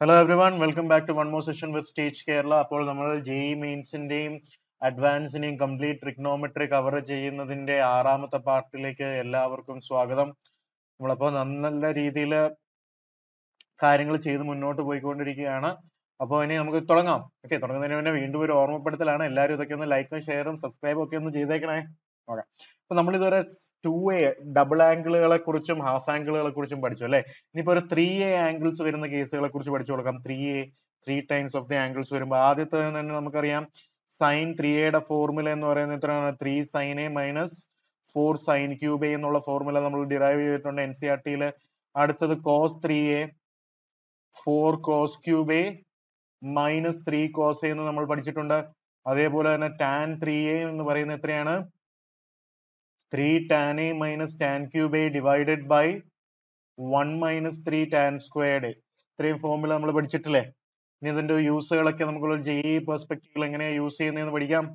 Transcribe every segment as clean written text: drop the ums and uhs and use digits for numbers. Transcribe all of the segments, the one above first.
Hello everyone, welcome back to one more session with Stage Kerala. അപ്പോൾ നമ്മൾ JEE മെയിൻസിന്റെയും അഡ്വാൻസിനെയും complete trigonometry cover ചെയ്യുന്നതിന്റെ ആറാമത്തെ പാർട്ടിലേക്ക് എല്ലാവർക്കും സ്വാഗതം. നമ്മളപ്പോൾ നല്ല രീതിയിൽ കാര്യങ്ങൾ ചെയ്ത് മുന്നോട്ട് പോയിക്കൊണ്ടിരിക്കുകയാണ്. അപ്പോൾ ഇനി നമുക്ക് തുടങ്ങാം. ഓക്കെ, തുടങ്ങുന്നതിന് മുന്നേ വീണ്ടും ഒരു ഓർമ്മപ്പെടുത്തലാണ്. എല്ലാവരും ഇതൊക്കെ ഒന്ന് ലൈക്കും ഷെയറും സബ്സ്ക്രൈബും ഒക്കെ ഒന്ന് ചെയ്തേക്കണേ. ഓക്കെ, അപ്പൊ നമ്മൾ ഇതുവരെ 2A ഡബിൾ ആംഗിളുകളെ കുറിച്ചും ഹാഫ് ആംഗിളുകളെ കുറിച്ചും പഠിച്ചു അല്ലെ. ഇനിയിപ്പോ ഒരു 3A ആംഗിൾസ് വരുന്ന കേസുകളെ കുറിച്ച് പഠിച്ചു കൊടുക്കാം. 3A 3 times of the angles വരുമ്പോൾ ആദ്യത്തെ തന്നെ നമുക്കറിയാം സൈൻ 3Aയുടെ ഫോർമുല എന്ന് പറയുന്നത് എത്രയാണ്? 3 sin A minus 4 sin cube A എന്നുള്ള ഫോർമുല നമ്മൾ ഡിറൈവ് ചെയ്തിട്ടുണ്ട് NCERT-യിൽ. അടുത്തത് cos 3A 4 cos cube A minus 3 cos A എന്ന് നമ്മൾ പഠിച്ചിട്ടുണ്ട്. അതേപോലെ തന്നെ tan 3A എന്ന് പറയുന്നത് എത്രയാണ്? 3 tan A minus tan cube A divided by 1 minus 3 tan squared A. ഇത്രയും ഫോർമുല നമ്മൾ പഠിച്ചിട്ടില്ലേ? ഇനി ഇതിന്റെ യൂസുകളൊക്കെ നമുക്കുള്ള JEE പെർസ്പെക്റ്റീവിൽ എങ്ങനെയാ യൂസ് ചെയ്യുന്നതെന്ന് പഠിക്കാം.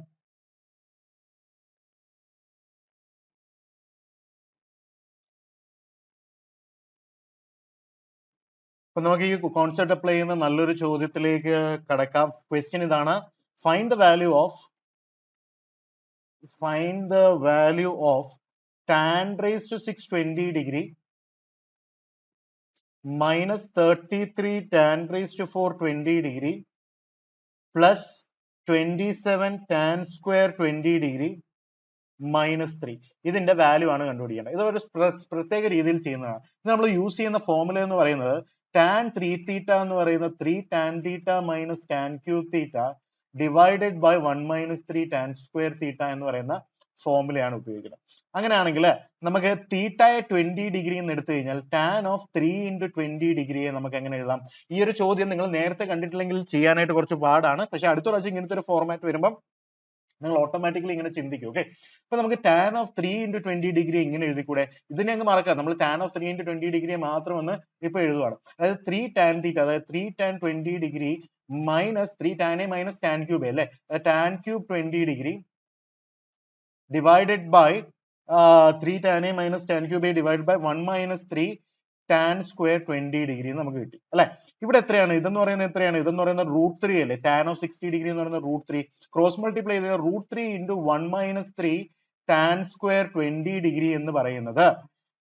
അപ്പൊ നമുക്ക് ഈ കോൺസെപ്റ്റ് അപ്ലൈ ചെയ്യുന്ന നല്ലൊരു ചോദ്യത്തിലേക്ക് കടക്കാം. ക്വസ്റ്റ്യൻ ഇതാണ്: find the value of tan raised to 620 degree minus 33 tan raised to 420 degree plus 27 tan square 20 degree minus 3. ഇതിന്റെ വാല്യൂ ആണ് കണ്ടുപിടിക്കേണ്ടത്. ഇത് ഒരു പ്രത്യേക രീതിയിൽ ചെയ്യുന്നതാണ്. ഇത് നമ്മൾ യൂസ് ചെയ്യുന്ന ഫോർമുല എന്ന് പറയുന്നത് tan 3 തീറ്റ എന്ന് പറയുന്നത് 3 tan theta minus tan cube theta divided by 1 minus 3 tan square theta എന്ന് പറയുന്ന ഫോർമുലയാണ് ഉപയോഗിക്കുന്നത്. അങ്ങനെയാണെങ്കിൽ നമുക്ക് തീറ്റയെ 20 ഡിഗ്രി എന്ന് എടുത്തു കഴിഞ്ഞാൽ tan ഓഫ് 3 into 20 ഡിഗ്രിയെ നമുക്ക് എങ്ങനെ എഴുതാം? ഈ ഒരു ചോദ്യം നിങ്ങൾ നേരത്തെ കണ്ടിട്ടില്ലെങ്കിൽ ചെയ്യാനായിട്ട് കുറച്ച് പാടാണ്. പക്ഷെ അടുത്ത പ്രാവശ്യം ഇങ്ങനത്തെ ഒരു ഫോർമാറ്റ് വരുമ്പോൾ നിങ്ങൾ ഓട്ടോമാറ്റിക്കലി ഇങ്ങനെ ചിന്തിക്കും. ഓക്കെ, അപ്പൊ നമുക്ക് tan ഓഫ് 3 into 20 ഡിഗ്രി ഇങ്ങനെ എഴുതിക്കൂടെ? ഇതിനെ അങ്ങ് മറക്കാം. നമ്മൾ tan ഓഫ് 3 into 20 ഡിഗ്രി മാത്രം ഒന്ന് ഇപ്പൊ എഴുതുവാണ്. അതായത് 3 tan തീറ്റ, അതായത് 3 tan 20 degree minus 3 tan A minus tan cube അല്ലേ, tan cube 20 degree divided by 3 tan A minus tan cube A divided by 1 minus 3 tan square 20 degree നമുക്ക് കിട്ടി അല്ലെ. ഇവിടെ എത്രയാണ്? ഇതെന്ന് പറയുന്നത് എത്രയാണ്? ഇതെന്ന് പറയുന്നത് √3 അല്ലേ. tan ഓഫ് 60 ഡിഗ്രി എന്ന് പറയുന്നത് √3. ക്രോസ് മൾട്ടിപ്ലൈ ചെയ്ത് √3 into 1 minus 3 tan square 20 degree എന്ന് പറയുന്നത്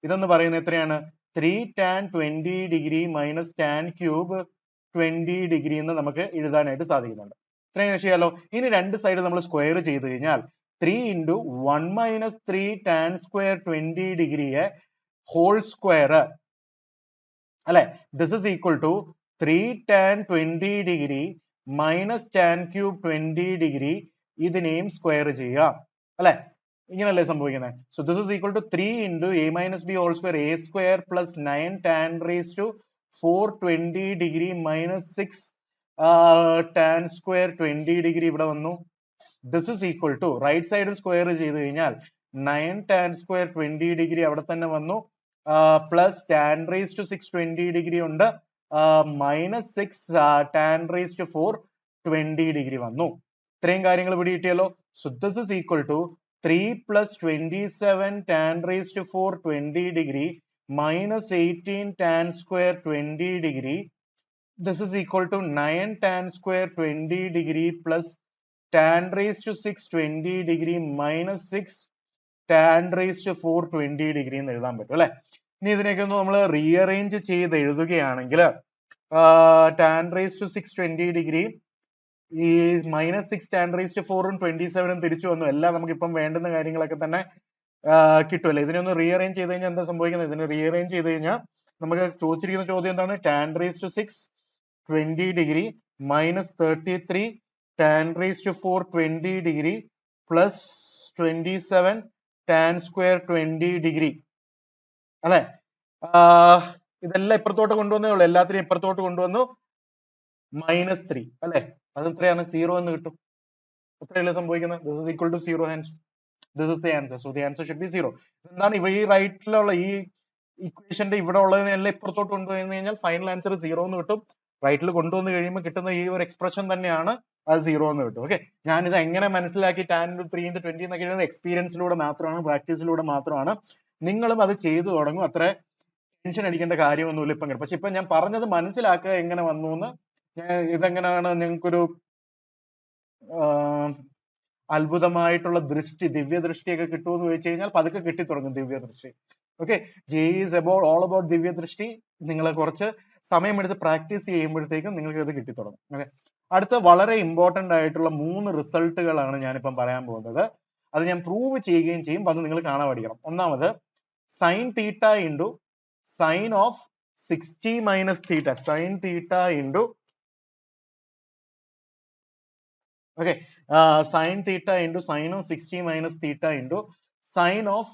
ഇതെന്ന് പറയുന്നത് എത്രയാണ്? 3 tan 20 degree minus tan cube 20 degree എന്ന് നമുക്ക് എഴുതാനായിട്ട് സാധിക്കുന്നുണ്ട്. ഇത്രയും ചെയ്യാലോ. ഇനി രണ്ട് സൈഡ് നമ്മൾ സ്ക്വയർ ചെയ്ത് കഴിഞ്ഞാൽ 3 into 1 minus 3 tan സ്ക്വയർ 20 ഡിഗ്രിയെ ഹോൾ സ്ക്വയർ അല്ലെ, this is equal to 3 tan 20 degree minus tan cube 20 ഡിഗ്രി ഇതിനെയും സ്ക്വയർ ചെയ്യുക അല്ലെ. ഇങ്ങനല്ലേ സംഭവിക്കുന്നത്? So this is equal to 3 into a minus b whole square a square plus 9 tan raised to 420 ഡിഗ്രി minus 6 tan square 20 ഡിഗ്രി ഇവിടെ വന്നു. This is equal to right side square ചെയ്ത് കഴിഞ്ഞാൽ 9 tan സ്ക്വയർ 20 ഡിഗ്രി അവിടെ തന്നെ വന്നു, പ്ലസ് tan raised to 620 ഡിഗ്രി ഉണ്ട്, മൈനസ് 6 tan raised to 420 ഡിഗ്രി വന്നു. ഇത്രയും കാര്യങ്ങൾ ഇവിടെ കിട്ടിയല്ലോ. So this is equal to 3 plus 27 tan raised to 420 degree minus 18 tan square 20 degree. This is equal to 9 tan square 20 degree plus tan raised to 620 degree minus 6 tan raised to 420 degree എന്ന് എഴുതാൻ പറ്റും അല്ലെ. ഇനി ഇതിനൊക്കെ ഒന്ന് നമ്മൾ rearrange ചെയ്ത് എഴുതുകയാണെങ്കിൽ tan raised to 620 degree ഈ മൈനസ് 6 tan raised to 4 ഉം 27 തിരിച്ചു വന്നു. എല്ലാം നമുക്ക് ഇപ്പം വേണ്ടുന്ന കാര്യങ്ങളൊക്കെ തന്നെ കിട്ടുമല്ലേ. ഇതിനെ ഒന്ന് റീഅറേഞ്ച് ചെയ്ത് കഴിഞ്ഞാൽ എന്താ സംഭവിക്കുന്നത്? ഇതിനെ റീഅറേഞ്ച് ചെയ്ത് കഴിഞ്ഞാൽ നമുക്ക് ചോദിച്ചിരിക്കുന്ന ചോദ്യം എന്താണ്? tan raised to 6 20 degree minus 33 tan raised to 4 20 degree plus 27 tan square 20 degree അല്ലെ. ഇതെല്ലാം ഇപ്പുറത്തോട്ട് കൊണ്ടുവന്നേ ഉള്ളൂ. എല്ലാത്തിനും ഇപ്പുറത്തോട്ട് കൊണ്ടുവന്നു മൈനസ് 3 അല്ലെ. അത് എത്രയാണ്? 0 എന്ന് കിട്ടും. എത്രയല്ലേ സംഭവിക്കുന്നത്? This is equal to 0 hence this is the answer. So the answer should be 0. എന്താണ് ഇവിടെ ഈ റൈറ്റിലുള്ള ഈ ഇക്വേഷന്റെ ഇവിടെ ഉള്ളതിനെല്ലാം ഇപ്പുറത്തോട്ട് കൊണ്ടുവന്നു കഴിഞ്ഞാൽ ഫൈനൽ ആൻസർ 0 എന്ന് കിട്ടും. റൈറ്റിൽ കൊണ്ടുവന്ന് കഴിയുമ്പോൾ കിട്ടുന്ന ഈ ഒരു എക്സ്പ്രഷൻ തന്നെയാണ് അത് 0 എന്ന് കിട്ടും. ഓക്കെ, ഞാൻ ഇത് എങ്ങനെ മനസ്സിലാക്കി tan 3 into 20 എന്നൊക്കെ എഴുതുന്നത് എക്സ്പീരിയൻസിലൂടെ മാത്രമാണ്, പ്രാക്ടീസിലൂടെ മാത്രമാണ്. നിങ്ങളും അത് ചെയ്തു തുടങ്ങും. അത്ര ടെൻഷൻ അടിക്കേണ്ട കാര്യമൊന്നുമില്ല ഇപ്പം. പക്ഷെ ഇപ്പൊ ഞാൻ പറഞ്ഞത് മനസ്സിലാക്കുക എങ്ങനെ വന്നു എന്ന്. ഇതെങ്ങനെയാണ് നിങ്ങൾക്കൊരു അത്ഭുതമായിട്ടുള്ള ദൃഷ്ടി, ദിവ്യദൃഷ്ടിയൊക്കെ കിട്ടുമെന്ന് ചോദിച്ചു കഴിഞ്ഞാൽ പതുക്കെ കിട്ടി തുടങ്ങും ദിവ്യദൃഷ്ടി. Okay, J is about all about ദിവ്യദൃഷ്ടി. നിങ്ങൾ കുറച്ച് സമയമെടുത്ത് പ്രാക്ടീസ് ചെയ്യുമ്പോഴത്തേക്കും നിങ്ങൾക്ക് ഇത് കിട്ടി തുടങ്ങും. ഓക്കെ, അടുത്ത വളരെ ഇമ്പോർട്ടന്റ് ആയിട്ടുള്ള 3 റിസൾട്ടുകളാണ് ഞാനിപ്പം പറയാൻ പോകുന്നത്. അത് ഞാൻ പ്രൂവ് ചെയ്യുകയും ചെയ്യും, അത് നിങ്ങൾ കാണാൻ പഠിക്കണം. ഒന്നാമത് sign theta into sine of 60 minus theta, sign theta into okay sin theta into sin of 60 minus theta into sin of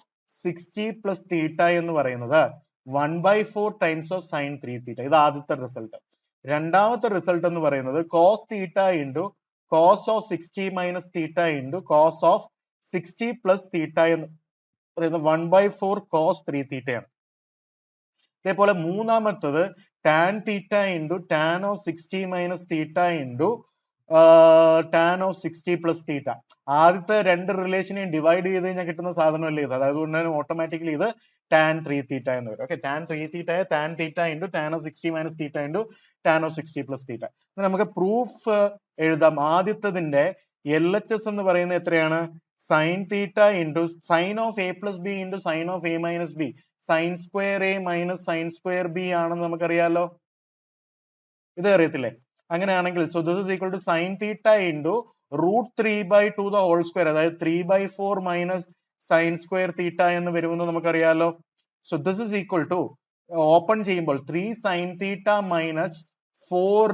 60 plus theta എന്ന് പറയുന്നത് 1/4 times of sin 3 theta. ഇത് ആദ്യത്തെ റിസൾട്ട്. രണ്ടാമത്തെ റിസൾട്ട് എന്ന് പറയുന്നത് cos theta into cos of 60 minus theta into cos of 60 plus theta എന്ന് പറയുന്നത് 1/4 cos 3 theta ആണ്. അതേപോലെ മൂന്നാമത്തത് tan theta into tan of 60 minus theta into tan of 60 plus theta. ആദ്യത്തെ രണ്ട് റിലേഷനെയും ഡിവൈഡ് ചെയ്ത് കഴിഞ്ഞാൽ കിട്ടുന്ന സാധനമല്ലേ ഇത്. അതുകൊണ്ട് തന്നെ ഓട്ടോമാറ്റിക്കലി ഇത് tan 3 theta എന്ന് വരും. Okay, tan 3 theta tan theta into tan of 60 minus theta into tan of 60 plus theta. നമുക്ക് പ്രൂഫ് എഴുതാം. ആദ്യത്തതിന്റെ LHS എന്ന് പറയുന്നത് എത്രയാണ്? sin theta into sin of a plus b into sin of a minus b, sin square a minus sin square b ആണെന്ന് നമുക്കറിയാലോ. ഇത് അറിയത്തില്ലേ? അങ്ങനെയാണെങ്കിൽ so this is equal to sin theta into root 3/2 the whole square, അതായത് 3/4 minus sin square theta എന്ന് വരുമെന്ന് നമുക്കറിയാലോ. so this is equal to open ചെയ്യുമ്പോൾ 3 sin theta minus 4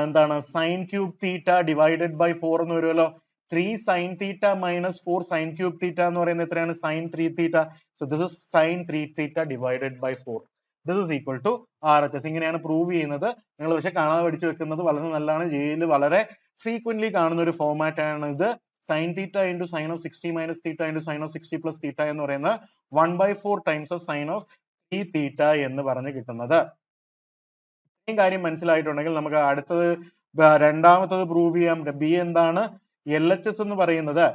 എന്താണ് sin cube theta divided by 4 എന്ന് വരുമല്ലോ. 3 sin theta minus 4 sin cube theta എന്ന് പറയുന്നത് എത്രയാണ്? sin 3 theta. so this is sin 3 theta divided by 4. this is equal to RHS. ഇങ്ങനെയാണ് prove ചെയ്യുന്നത്. നിങ്ങൾ പക്ഷെ കാണാതെ പഠിച്ചു വെക്കുന്നത് വളരെ നല്ലതാണ്. ജെയിൽ വളരെ ഫ്രീക്വന്റ്ലി കാണുന്ന ഒരു ഫോർമാറ്റ് ആണ് ഇത്. sin theta into sin of 60 minus theta into sin of 60 plus theta എന്ന് പറയുന്നത് 1/4 times of sin of 3 theta എന്ന് പറഞ്ഞ് കിട്ടുന്നത്. ഈ കാര്യം മനസ്സിലായിട്ടുണ്ടെങ്കിൽ നമുക്ക് അടുത്തത് രണ്ടാമത്തത് പ്രൂവ് ചെയ്യാം. ബി എന്താണ്? LHS എന്ന് പറയുന്നത്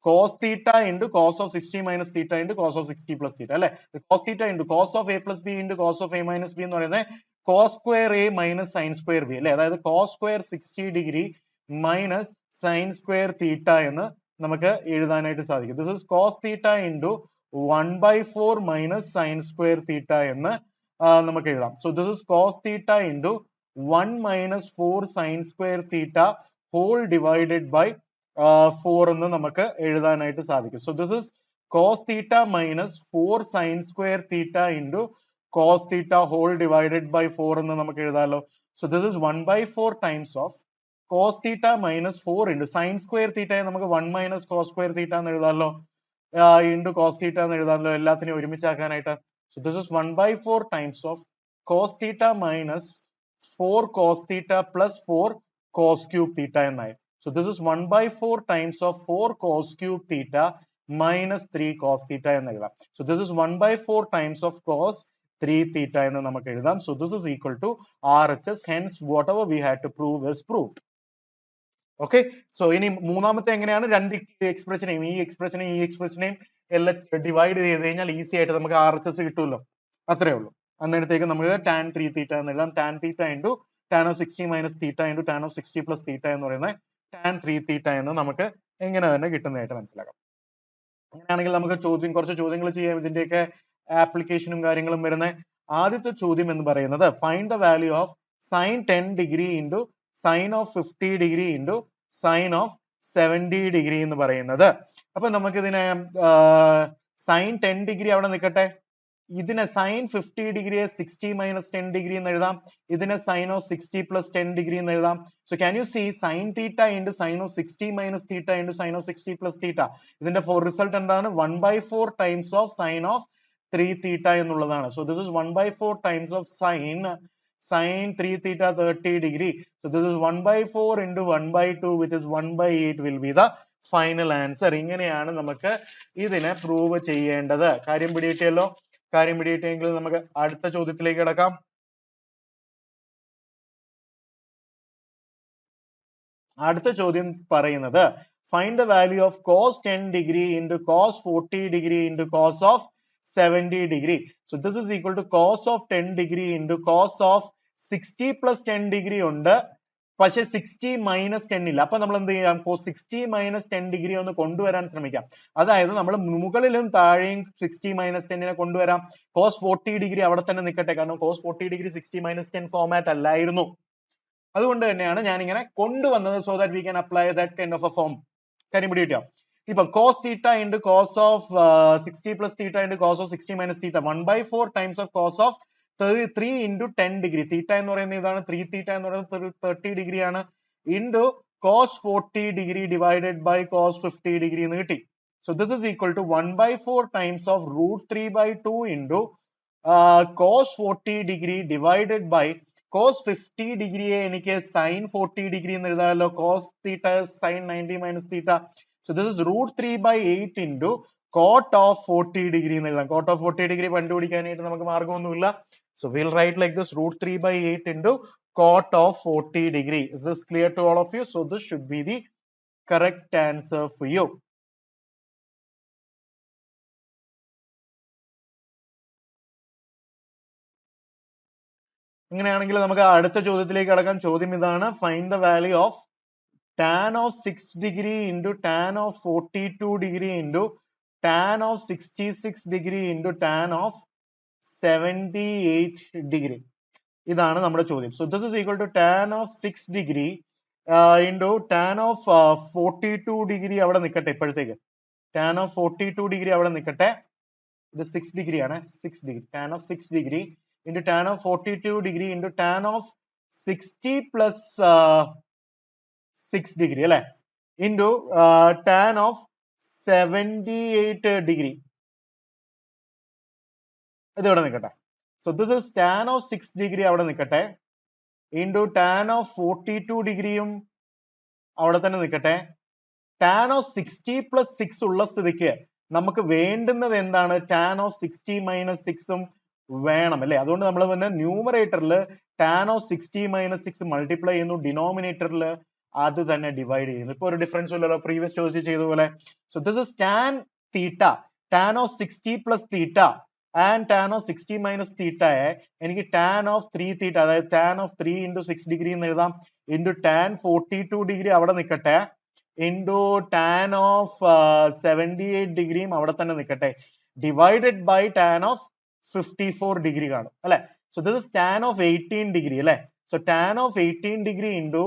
cos theta into cos of 60 minus theta into cos of 60 plus theta അല്ലെ. cos theta into cos of a plus b into cos of a minus b എന്ന് പറയുന്നത് cos square a minus sin square b അല്ലെ. അതായത് cos square 60 degree minus sin square theta എന്ന് നമുക്ക് എഴുതാനായിട്ട് സാധിക്കും. this is cos theta into 1/4 minus sin square theta എന്ന് നമുക്ക് എഴുതാം. so this is cos theta into 1 minus 4 sin square theta whole divided by 4 എന്ന് നമുക്ക് എഴുതാനായിട്ട് സാധിക്കും. so this is cos theta minus 4 sin square theta into cos theta whole divided by 4 എന്ന് നമുക്ക് എഴുതാമല്ലോ. so this is 1/4 times of cos theta minus 4 into sin square theta നമുക്ക് 1 minus cos square theta എന്ന് എഴുതാമല്ലോ, into cos theta എന്ന് എഴുതാമല്ലോ, എല്ലാത്തിനെയും ഒരുമിച്ചാക്കാനായിട്ട്. so this is 1/4 times of cos theta minus 4 cos theta plus 4 cos cube theta എന്നായി. so this is 1/4 times of 4 cos cube theta minus 3 cos theta എന്ന് എഴുതാം. so this is 1/4 times of cos 3 theta എന്ന് നമുക്ക് എഴുതാം. so this is equal to RHS. hence whatever we had to prove is proved. Okay, so ഇനി മൂന്നാമത്തെ എങ്ങനെയാണ്? രണ്ട് എക്സ്പ്രഷനെയും ഈ എക്സ്പ്രഷനെയും എല്ലാം ഡിവൈഡ് ചെയ്ത് കഴിഞ്ഞാൽ ഈസി ആയിട്ട് നമുക്ക് RHS കിട്ടുമല്ലോ. അത്രേ ഉള്ളൂ. അന്നേരത്തേക്ക് നമുക്ക് tan 3 theta എന്ന് എഴുതാം. tan theta into tan of 60 minus theta into tan of 60 plus theta എന്ന് പറയുന്നത് tan 3 theta എന്ന് നമുക്ക് എങ്ങനെ തന്നെ കിട്ടുന്നതായിട്ട് മനസ്സിലാക്കാം. അങ്ങനെയാണെങ്കിൽ നമുക്ക് കുറച്ച് ചോദ്യങ്ങൾ ചെയ്യാം. ഇതിന്റെയൊക്കെ ആപ്ലിക്കേഷനും കാര്യങ്ങളും വരുന്ന ആദ്യത്തെ ചോദ്യം എന്ന് പറയുന്നത് find the value of sin 10 degree into sin of 50 degree into sin of 70 degree എന്ന് പറയുന്നത്. അപ്പൊ നമുക്ക് ഇതിനെ sin 10 degree അവിടെ നിൽക്കട്ടെ, ഇതിനെ sin 50 degree 60 minus 10 degree എന്ന് എഴുതാം, ഇതിനെ sin of 60 plus 10 degree എന്ന് എഴുതാം. so can you see sin theta into sin of 60 minus theta into sin of 60 plus theta, ഇതിന്റെ റിസൾട്ട് എന്താണ്? 1/4 times of sin of 3 theta എന്നുള്ളതാണ്. so this is 1/4 times of sin 3 theta 30 degree. so this is 1/4 into 1/2 which is 1/8 will be the final answer. ഇങ്ങനെയാണ് നമുക്ക് ഇതിനെ prove ചെയ്യേണ്ടത്. കാര്യം പിടികിട്ടിയല്ലോ. കാര്യം പിടികിട്ടിയെങ്കിൽ നമുക്ക് അടുത്ത ചോദ്യത്തിലേക്ക് കിടക്കാം. അടുത്ത ചോദ്യം പറയുന്നത് find the value of cos 10 degree into cos 40 degree into cos of 70 degree. So this is equal to cos of 10 degree into cos of 60 plus 10 degree ഉണ്ട്, പക്ഷെ 60 മൈനസ് 10 ഇല്ല. അപ്പൊ നമ്മൾ എന്ത് ചെയ്യാം, 60 മൈനസ് 10 ഡിഗ്രി ഒന്ന് കൊണ്ടുവരാൻ ശ്രമിക്കാം. അതായത് നമ്മൾ മുകളിലും താഴെയും 60 മൈനസ് 10 കൊണ്ടുവരാം. കോസ് 40 ഡിഗ്രി അവിടെ തന്നെ നിൽക്കട്ടെ, കാരണം കോസ് 40 ഡിഗ്രി 60 മൈനസ് 10 ഫോമാറ്റ് അല്ലായിരുന്നു. അതുകൊണ്ട് തന്നെയാണ് ഞാൻ ഇങ്ങനെ കൊണ്ടുവന്നത്, so that we can apply that kind of a form. കാര്യം പിടി കിട്ടിയോ? ഇപ്പൊ cos theta into cos of 60 plus theta into cos of 60 minus theta 1/4 times of cos of 3 into 10 degree. Theta എന്ന് പറയുന്നത് ഇതാണ്, 3 തീറ്റ എന്ന് പറയുന്നത് 30 ഡിഗ്രി ആണ്, into cos 40 degree divided by cos 50 degree എന്ന് കിട്ടി. So this is equal to 1/4 times of √3/2 into cos 40 degree divided by cos 50 ഡിഗ്രിയെ എനിക്ക് സൈൻ 40 ഡിഗ്രി എന്ന് എഴുതാമല്ലോ. Cos theta sine 90 minus theta. So this is √3/8 into cot of 40 degree എന്ന് എഴുതാം. Coat of 40 degree കണ്ടുപിടിക്കാനായിട്ട് നമുക്ക് മാർഗമൊന്നുമില്ല. So we'll write like this, √3/8 into cot of 40 degree. Is this clear to all of you? So this should be the correct answer for you. അങ്ങനെയാണെങ്കിൽ നമുക്ക് അടുത്ത ചോദ്യത്തിലേക്ക് കടക്കാം. ചോദ്യം ഇതാണ്, find the value of tan of 6 degree into tan of 42 degree into tan of 66 degree into tan of 78 degree. ഇതാണ് നമ്മുടെ ചോദ്യം. So this is equal to tan of 6 degree into tan of 42 degree അവിടെ നിൽക്കട്ടെ. ഇപ്പോഴത്തേക്ക് tan of 42 degree അവിടെ നിൽക്കട്ടെ. ഇത് 6 degree ആണ്, 6 degree. tan of 6 degree into tan of 42 degree into tan of 60 plus 6 degree അല്ലെ, into tan of 78 degree. ഇത് ഇവിടെ നിൽക്കട്ടെ. So this is tan of 6 degree അവിടെ നിൽക്കട്ടെ, into tan of 42 ഡിഗ്രിയും അവിടെ തന്നെ നിൽക്കട്ടെ. tan of 60 plus 6 ഉള്ള സ്ഥിതിക്ക് നമുക്ക് വേണ്ടുന്നത് എന്താണ്, tan of 60 minus 6 വേണം അല്ലെ. അതുകൊണ്ട് നമ്മൾ പിന്നെ ന്യൂമറേറ്ററിൽ tan of 60 minus 6 മൾട്ടിപ്ലൈ ചെയ്യുന്നു, ഡിനോമിനേറ്ററിൽ അത് തന്നെ ഡിവൈഡ് ചെയ്യുന്നു. ഇപ്പൊ ഒരു ഡിഫറൻസ് ഇല്ലല്ലോ, പ്രീവിയസ് ചോദിച്ച് ചെയ്ത പോലെ. So this is tan theta, tan of 60 plus theta and tan of 60 minus theta എനിക്ക് tan of 3 theta, അതായത് tan of 3 into 6 degree എന്ന് എഴുതാം, into tan 42 degree അവിടെ നിൽക്കട്ടെ, into tan of 78 ഡിഗ്രിയും അവിടെ തന്നെ നിൽക്കട്ടെ, divided by tan of 54 degree കാണും അല്ലെ. So this is tan of 18 degree അല്ലെ. So tan of 18 degree into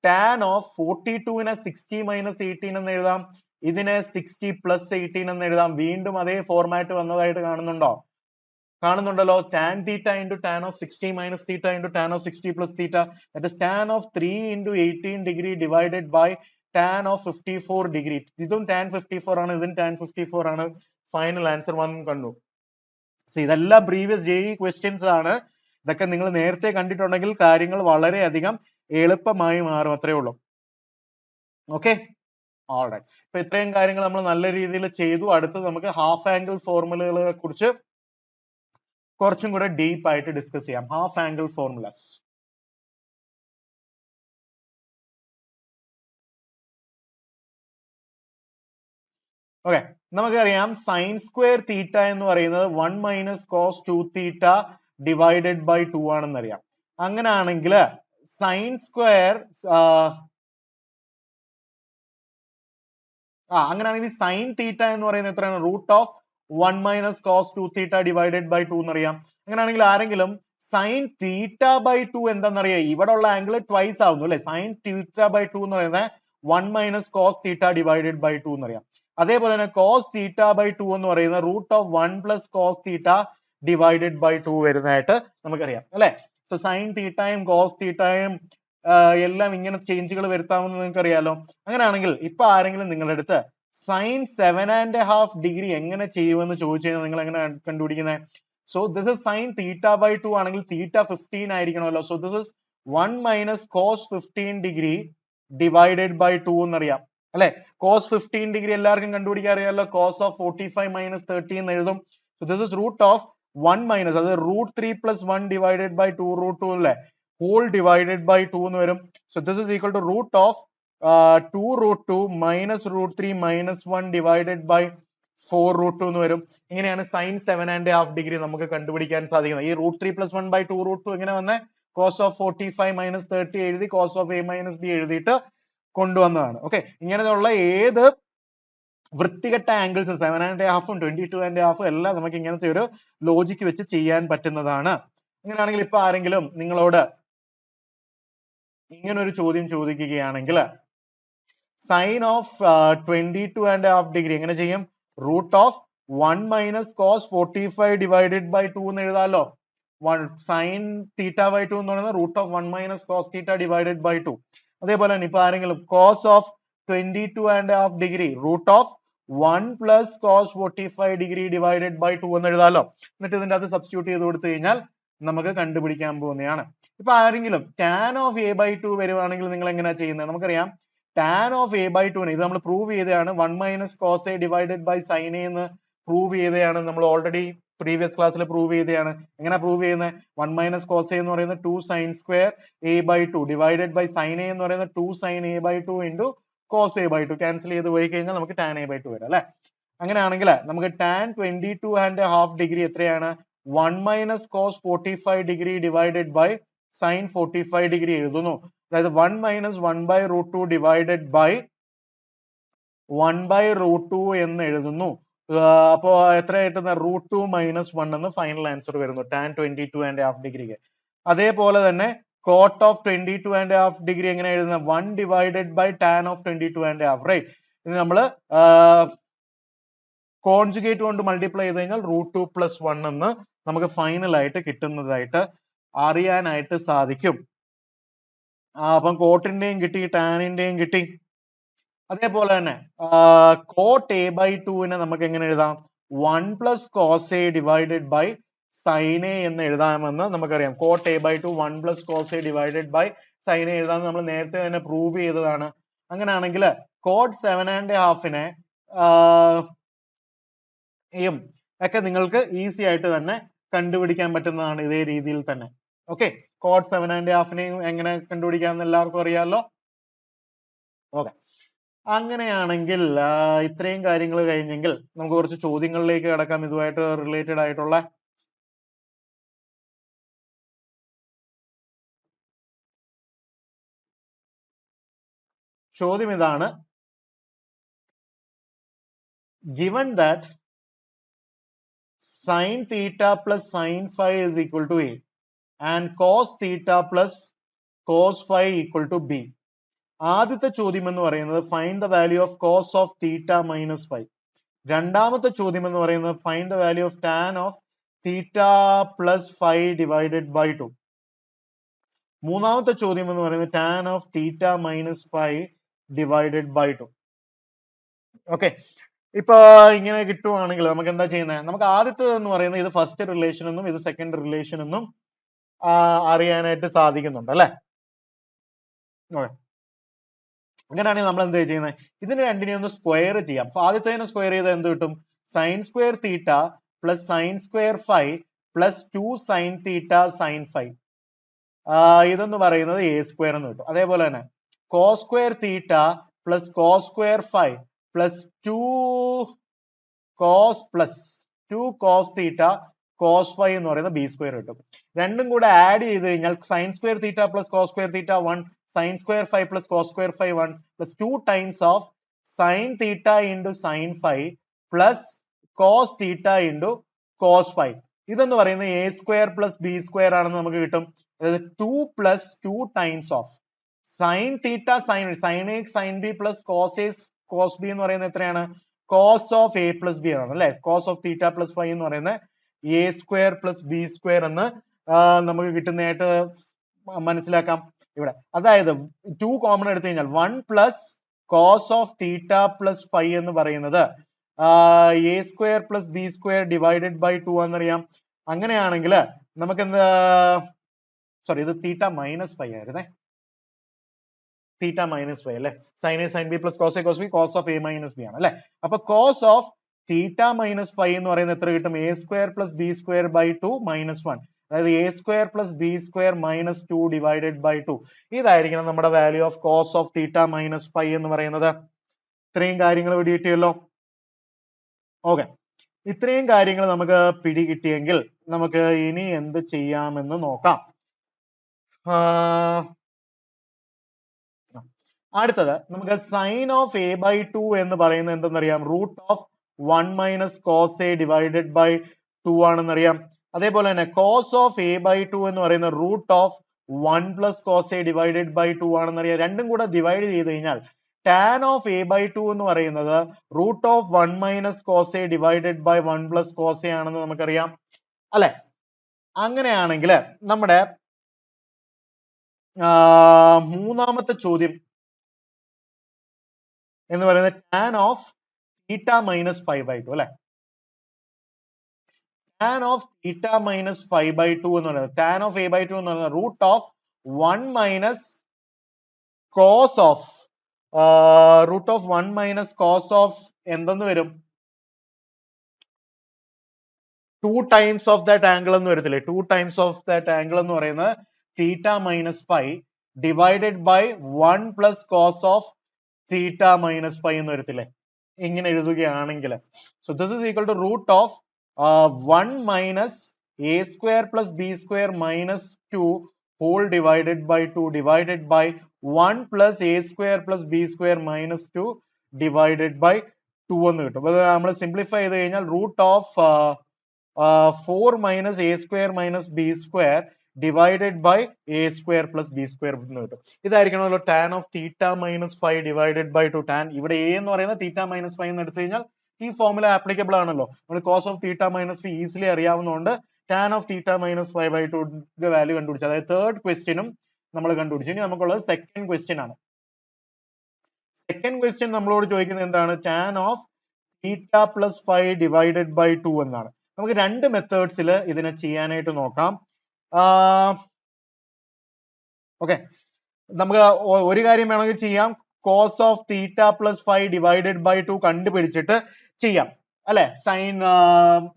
tan of 42 നെ 60 minus 18 എന്ന് എഴുതാം, ഇതിനെ 60 plus 18 എന്ന് എഴുതാം. വീണ്ടും അതേ ഫോർമാറ്റ് വന്നതായിട്ട് കാണുന്നുണ്ടല്ലോ. tan theta into tan of 60 minus theta into tan of 60 plus theta, that is tan of 3 into 18 degree divided by tan of 54 degree. ഇതും tan 54 ആണ്, ഇതും tan 54 ആണ്. ഫൈനൽ ആൻസർ വന്നു കണ്ടു. ഇതെല്ലാം പ്രീവിയസ് JEE ക്വസ്റ്റ്യൻസ് ആണ്. ഇതൊക്കെ നിങ്ങൾ നേരത്തെ കണ്ടിട്ടുണ്ടെങ്കിൽ കാര്യങ്ങൾ വളരെയധികം എളുപ്പമായി മാറും, അത്രേ ഉള്ളൂ. Okay, alright. ഇപ്പൊ ഇത്രയും കാര്യങ്ങൾ നമ്മൾ നല്ല രീതിയിൽ ചെയ്തു. അടുത്ത് നമുക്ക് ഹാഫ് ആംഗിൾ ഫോർമുലകളെ കുറിച്ച് കുറച്ചും കൂടെ ഡീപ്പ് ആയിട്ട് ഡിസ്കസ് ചെയ്യാം. Half angle formulas. ഓക്കെ, നമുക്കറിയാം സൈൻ സ്ക്വയർ തീറ്റ എന്ന് പറയുന്നത് 1 minus cos 2 theta divided by 2 ആണെന്നറിയാം. അങ്ങനെയാണെങ്കിൽ സൈൻ സ്ക്വയർ അങ്ങനെയാണെങ്കിൽ സൈൻ തീറ്റ എന്ന് പറയുന്നത് എത്രയാണ്, root of 1 minus cos 2 theta divided by 2 എന്നറിയാം. അങ്ങനെയാണെങ്കിൽ ആരെങ്കിലും സൈൻ തീറ്റ ബൈ 2 എന്താണെന്നറിയാം, ഇവിടെ ഉള്ള ആംഗിൾ ട്വൈസ് ആവുന്നു അല്ലെ. സൈൻ തീറ്റ ബൈ 2 എന്ന് പറയുന്നത് 1 minus cos theta divided by 2 എന്നറിയാം. അതേപോലെ തന്നെ കോസ് തീറ്റ ബൈ 2 എന്ന് പറയുന്നത് root of 1 plus cos theta divided by 2 വരുന്നതായിട്ട് നമുക്കറിയാം അല്ലെ. സോ സൈൻ തീറ്റയും കോസ് തീറ്റയും എല്ലാം ഇങ്ങനെ ചേഞ്ചുകൾ വരുത്താമെന്ന് നിങ്ങൾക്ക് അറിയാലോ. അങ്ങനെയാണെങ്കിൽ ഇപ്പൊ ആരെങ്കിലും നിങ്ങളുടെ അടുത്ത് സൈൻ 7.5 ഡിഗ്രി എങ്ങനെ ചെയ്യുമെന്ന് ചോദിച്ചു കഴിഞ്ഞാൽ നിങ്ങൾ എങ്ങനെ കണ്ടുപിടിക്കുന്നത്? So this is sine theta by 2 ആണെങ്കിൽ തീറ്റ 15 ആയിരിക്കണമല്ലോ. So this is 1 minus cos 15 degree divided by 2 എന്നറിയാം അല്ലെ. കോസ് 15 ഡിഗ്രി എല്ലാവർക്കും കണ്ടുപിടിക്കാൻ അറിയാമല്ലോ. കോസ് ഓഫ് 45 മൈനസ് 30 എന്ന് എഴുതും. So this is root of 1 minus, അത് root 3 plus 1 divided by 2 root 2 അല്ലെ, ഹോൾ ഡിവൈഡഡ് ബൈ 2 എന്ന് വരും. So this is equal to root of 2√2 minus √3 minus 1 divided by 4√2 എന്ന് വരും. ഇങ്ങനെയാണ് sin 7.5 degree നമുക്ക് കണ്ടുപിടിക്കാൻ സാധിക്കുന്നത്. ഈ √3 plus 1 by 2√2 എങ്ങനെ വന്നേ? cos of 45 minus 30 എഴുതി cos of a minus b എഴുതിയിട്ട് കൊണ്ടുവന്നതാണ്. ഓക്കെ, ഇങ്ങനെയുള്ള ഏത് വൃത്തികെട്ട ആംഗിൾസ് 7.5 22.5 എല്ലാം നമുക്ക് ഇങ്ങനത്തെ ഒരു ലോജിക്ക് വെച്ച് ചെയ്യാൻ പറ്റുന്നതാണ്. അങ്ങനെയാണെങ്കിൽ ഇപ്പൊ ആരെങ്കിലും നിങ്ങളോട് ഇങ്ങനൊരു ചോദ്യം ചോദിക്കുകയാണെങ്കിൽ സൈൻ ഓഫ് 22.5 ഡിഗ്രി എങ്ങനെ ചെയ്യും? Root of 1 minus cos 45 divided by 2 എന്ന് എഴുതാമല്ലോ. സൈൻ തീറ്റ ബൈ 2 എന്ന് പറയുന്നത് root of 1 minus cos theta divided by 2. അതേപോലെ തന്നെ ഇപ്പൊ ആരെങ്കിലും cos of 22.5 degree root of 1 plus cos 45 degree divided by 2 എന്ന് എഴുതാമല്ലോ. എന്നിട്ട് ഇതിന്റെ അത് സബ്സ്റ്റിറ്റ്യൂട്ട് ചെയ്ത് കൊടുത്തു കഴിഞ്ഞാൽ നമുക്ക് കണ്ടുപിടിക്കാൻ പോകുന്നതാണ്. ഇപ്പൊ ആരെങ്കിലും tan ഓഫ് a ബൈ 2 വരുവാണെങ്കിൽ നിങ്ങൾ എങ്ങനെയാ ചെയ്യുന്നത്? നമുക്കറിയാം tan ഓഫ് a ബൈ 2 ഇത് നമ്മൾ പ്രൂവ് ചെയ്തതാണ്. 1 minus cos A divided by sine A എന്ന് പ്രൂവ് ചെയ്തതാണ്. നമ്മൾ ഓൾറെഡി പ്രീവിയസ് ക്ലാസ്സിൽ പ്രൂവ് ചെയ്തതാണ്. എങ്ങനെ പ്രൂവ് ചെയ്യുന്നത്? 1 മൈനസ് കോസ് എ എന്ന് പറയുന്നത് 2 sine square A by 2 divided by sine A എന്ന് പറയുന്നത് 2 sine A by 2 into cos A by 2 cancel ചെയ്ത് പോയി കഴിഞ്ഞാൽ നമുക്ക് tan a ബൈ 2 വരാം അല്ലെ. അങ്ങനെയാണെങ്കിൽ നമുക്ക് tan 22.5 ഡിഗ്രി എത്രയാണ്? 1 minus cos 45 degree divided by sine 45 degree എഴുതുന്നു. അതായത് 1 minus 1 by root 2 divided by 1 by root 2 എന്ന് എഴുതുന്നു. അപ്പോ എത്ര കിട്ടുന്ന? റൂട്ട് 2 മൈനസ് 1 എന്ന് ഫൈനൽ ആൻസർ വരുന്നു tan 22.5 ഡിഗ്രിക്ക്. അതേപോലെ തന്നെ കോട്ട് ഓഫ് 22.5 ഡിഗ്രി എങ്ങനെ എഴുതുന്ന? 1 divided by tan of 22.5 right. ഇത് നമ്മള് കോൺജുഗേറ്റ് കൊണ്ട് മൾട്ടിപ്ലൈ ചെയ്ത് കഴിഞ്ഞാൽ റൂട്ട് 2 പ്ലസ് 1 എന്ന് നമുക്ക് ഫൈനൽ ആയിട്ട് കിട്ടുന്നതായിട്ട് അറിയാനായിട്ട് സാധിക്കും. അപ്പം കോട്ടിന്റെയും കിട്ടി, ടാനിന്റെയും കിട്ടി. അതേപോലെ തന്നെ കോട്ട് എ ബൈ 2 നമുക്ക് എങ്ങനെ എഴുതാം? 1 plus cos A divided by sine A എന്ന് എഴുതാമെന്ന് നമുക്കറിയാം. Cot A by 2 1 plus cos A divided by sine A എഴുതാമെന്ന് നമ്മൾ നേരത്തെ തന്നെ പ്രൂവ് ചെയ്തതാണ്. അങ്ങനെയാണെങ്കിൽ കോട്ട് 7.5 ഒക്കെ നിങ്ങൾക്ക് ഈസി ആയിട്ട് തന്നെ കണ്ടുപിടിക്കാൻ പറ്റുന്നതാണ് ഇതേ രീതിയിൽ തന്നെ. ഓക്കെ, കോട്ട് 7.5 എങ്ങനെ കണ്ടുപിടിക്കാമെന്ന് എല്ലാവർക്കും അറിയാമല്ലോ. ഓക്കെ, അങ്ങനെയാണെങ്കിൽ ഇത്രയും കാര്യങ്ങൾ കഴിഞ്ഞെങ്കിൽ നമുക്ക് കുറച്ച് ചോദ്യങ്ങളിലേക്ക് കടക്കാം. ഇതുമായിട്ട് റിലേറ്റഡ് ആയിട്ടുള്ള ചോദ്യം ഇതാണ്. given that sin theta plus sin phi is equal to a and cos theta plus cos phi equal to b. ആദ്യത്തെ ചോദ്യം എന്ന് പറയുന്നത് find the value of cos of theta minus five. രണ്ടാമത്തെ ചോദ്യം എന്ന് പറയുന്നത് find the value of tan of theta plus five divided by 2. മൂന്നാമത്തെ ചോദ്യം എന്ന് പറയുന്നത് tan of theta minus five divided by 2. Okay, ഇപ്പൊ ഇങ്ങനെ കിട്ടുവാണെങ്കിൽ നമുക്ക് എന്താ ചെയ്യുന്നത്? നമുക്ക് ആദ്യത്തെ എന്ന് പറയുന്നത് ഇത് ഫസ്റ്റ് റിലേഷൻ എന്നും ഇത് സെക്കൻഡ് റിലേഷൻ എന്നും അറിയാനായിട്ട് സാധിക്കുന്നുണ്ട് അല്ലെ. അങ്ങനെയാണെങ്കിൽ നമ്മൾ എന്താ ചെയ്യുന്നത്? ഇതിന് രണ്ടിനെ ഒന്ന് സ്ക്വയർ ചെയ്യാം. അപ്പൊ ആദ്യത്തെ സ്ക്വയർ ചെയ്താൽ എന്ത് കിട്ടും? Sine square theta plus sine square five plus 2 sine theta sine five. ഇതെന്ന് പറയുന്നത് എ സ്ക്വയർ എന്ന് കിട്ടും. അതേപോലെ തന്നെ cos square theta plus cos square five plus 2 cos theta cos five എന്ന് പറയുന്നത് ബി സ്ക്വയർ കിട്ടും. രണ്ടും കൂടെ ആഡ് ചെയ്ത് കഴിഞ്ഞാൽ sine square theta plus cos square theta 1 sine square five plus cos square five 1 plus 2 times of sine theta into sine five plus cos theta into cos five. ഇതെന്ന് പറയുന്നത് A square plus B square ആണെന്ന് നമുക്ക് കിട്ടും. അതായത് 2 plus 2 times of sine theta sine A sine B plus cos B എന്ന് പറയുന്നത് എത്രയാണ്? Cos of A plus B ആണ് അല്ലെ. Cos of theta plus five എന്ന് പറയുന്നത് A square plus B square എന്ന് നമുക്ക് കിട്ടുന്നതായിട്ട് മനസ്സിലാക്കാം ഇവിടെ. അതായത് 2 കോമൺ എടുത്തു കഴിഞ്ഞാൽ 1 plus cos of theta plus five എന്ന് പറയുന്നത് A square plus B square divided by 2 എന്നറിയാം. അങ്ങനെയാണെങ്കിൽ നമുക്ക് എന്താ, സോറി ഇത് തീറ്റ മൈനസ് ഫൈവ് ആയിരുന്നേ, തീറ്റ മൈനസ് ഫൈവ് അല്ലെ. Sine A sine B plus cos A cos B cos of A minus B ആണ് അല്ലെ. അപ്പൊ cos of theta minus five എന്ന് പറയുന്നത് എത്ര കിട്ടും? A square plus B square by 2 minus 1. അതായത് A square plus B square minus 2 divided by 2. ഇതായിരിക്കണം നമ്മുടെ value of cos of theta minus 5 എന്ന് പറയുന്നത്. ഇത്രയും കാര്യങ്ങൾ പിടികിട്ടിയല്ലോ. ഓക്കെ, ഇത്രയും കാര്യങ്ങൾ നമുക്ക് പിടികിട്ടിയെങ്കിൽ നമുക്ക് ഇനി എന്ത് ചെയ്യാമെന്ന് നോക്കാം. അടുത്തത് നമുക്ക് സൈൻ ഓഫ് എ ബൈ 2 എന്ന് പറയുന്നത് എന്തെന്നറിയാം, root of 1 minus cos A divided by 2 ആണെന്നറിയാം. അതേപോലെ തന്നെ കോസ് ഓഫ് എ ബൈ 2 എന്ന് പറയുന്നത് root of 1 plus cos A divided by 2 ആണെന്നറിയാം. രണ്ടും കൂടെ ഡിവൈഡ് ചെയ്ത് കഴിഞ്ഞാൽ ടാൻ ഓഫ് എ ബൈ 2 എന്ന് പറയുന്നത് root of 1 minus cos A divided by 1 plus cos A ആണെന്ന് നമുക്കറിയാം അല്ലെ. അങ്ങനെയാണെങ്കിൽ നമ്മുടെ മൂന്നാമത്തെ ചോദ്യം എന്ന് പറയുന്നത് ടാൻ ഓഫ് തീറ്റ മൈനസ് 5/2 അല്ലെ. ടാൻ ഓഫ് തീറ്റ മൈനസ് 5/2 എന്ന് പറയുന്നത് ടാൻ ഓഫ് എ ബൈ 2 എന്ന് പറയുന്നത് root of 1 minus cos of root of 1 minus cos of എന്തെന്ന് വരും, 2 ടൈംസ് ഓഫ് ദാറ്റ് ആംഗിൾ എന്ന് വരത്തില്ലേ. 2 ടൈംസ് ഓഫ് ദാറ്റ് ആംഗിൾ എന്ന് പറയുന്നത് theta minus 5 divided by 1 plus cos of theta minus 5 എന്ന് വരത്തില്ലേ, ഇങ്ങനെ എഴുതുകയാണെങ്കിൽ. So this is equal to root of 1 minus A square plus B square minus 2 whole divided by 2 divided by 1 plus A square plus B square minus 2 divided by 2 എന്ന് കിട്ടും. അത് നമ്മൾ simplify ചെയ്ത് കഴിഞ്ഞാൽ root of 4 minus A square minus B square divided by a square plus B square എന്ന് കിട്ടും. ഇതായിരിക്കണമല്ലോ tan of theta minus 5 divided by 2. Tan ഇവിടെ എ എന്ന് പറയുന്നത് തീറ്റ മൈനസ് 5 എന്ന് എടുത്തു കഴിഞ്ഞാൽ ഈ ഫോർമുല ആപ്ലിക്കബിൾ ആണല്ലോ. നമ്മൾ cos of theta minus 5 easily അറിയാവുന്നതുകൊണ്ട് tan of theta minus 5/2 value കണ്ടുപിടിച്ചു. അതായത് തേർഡ് ക്വസ്റ്റ്യനും നമ്മൾ കണ്ടുപിടിച്ചു. ഇനി നമുക്കുള്ളത് സെക്കൻഡ് ക്വസ്റ്റ്യൻ ആണ്. സെക്കൻഡ് ക്വസ്റ്റ്യൻ നമ്മളോട് ചോദിക്കുന്നത് എന്താണ്, tan of theta plus 5 divided by 2 എന്നാണ്. നമുക്ക് രണ്ട് മെത്തേഡ്സിൽ ഇതിനെ ചെയ്യാനായിട്ട് നോക്കാം. ഓക്കെ, നമുക്ക് ഒരു കാര്യം വേണമെങ്കിൽ ചെയ്യാം, cos of theta plus 5 divided by 2 കണ്ടുപിടിച്ചിട്ട് ചെയ്യാം അല്ലെ. സൈൻ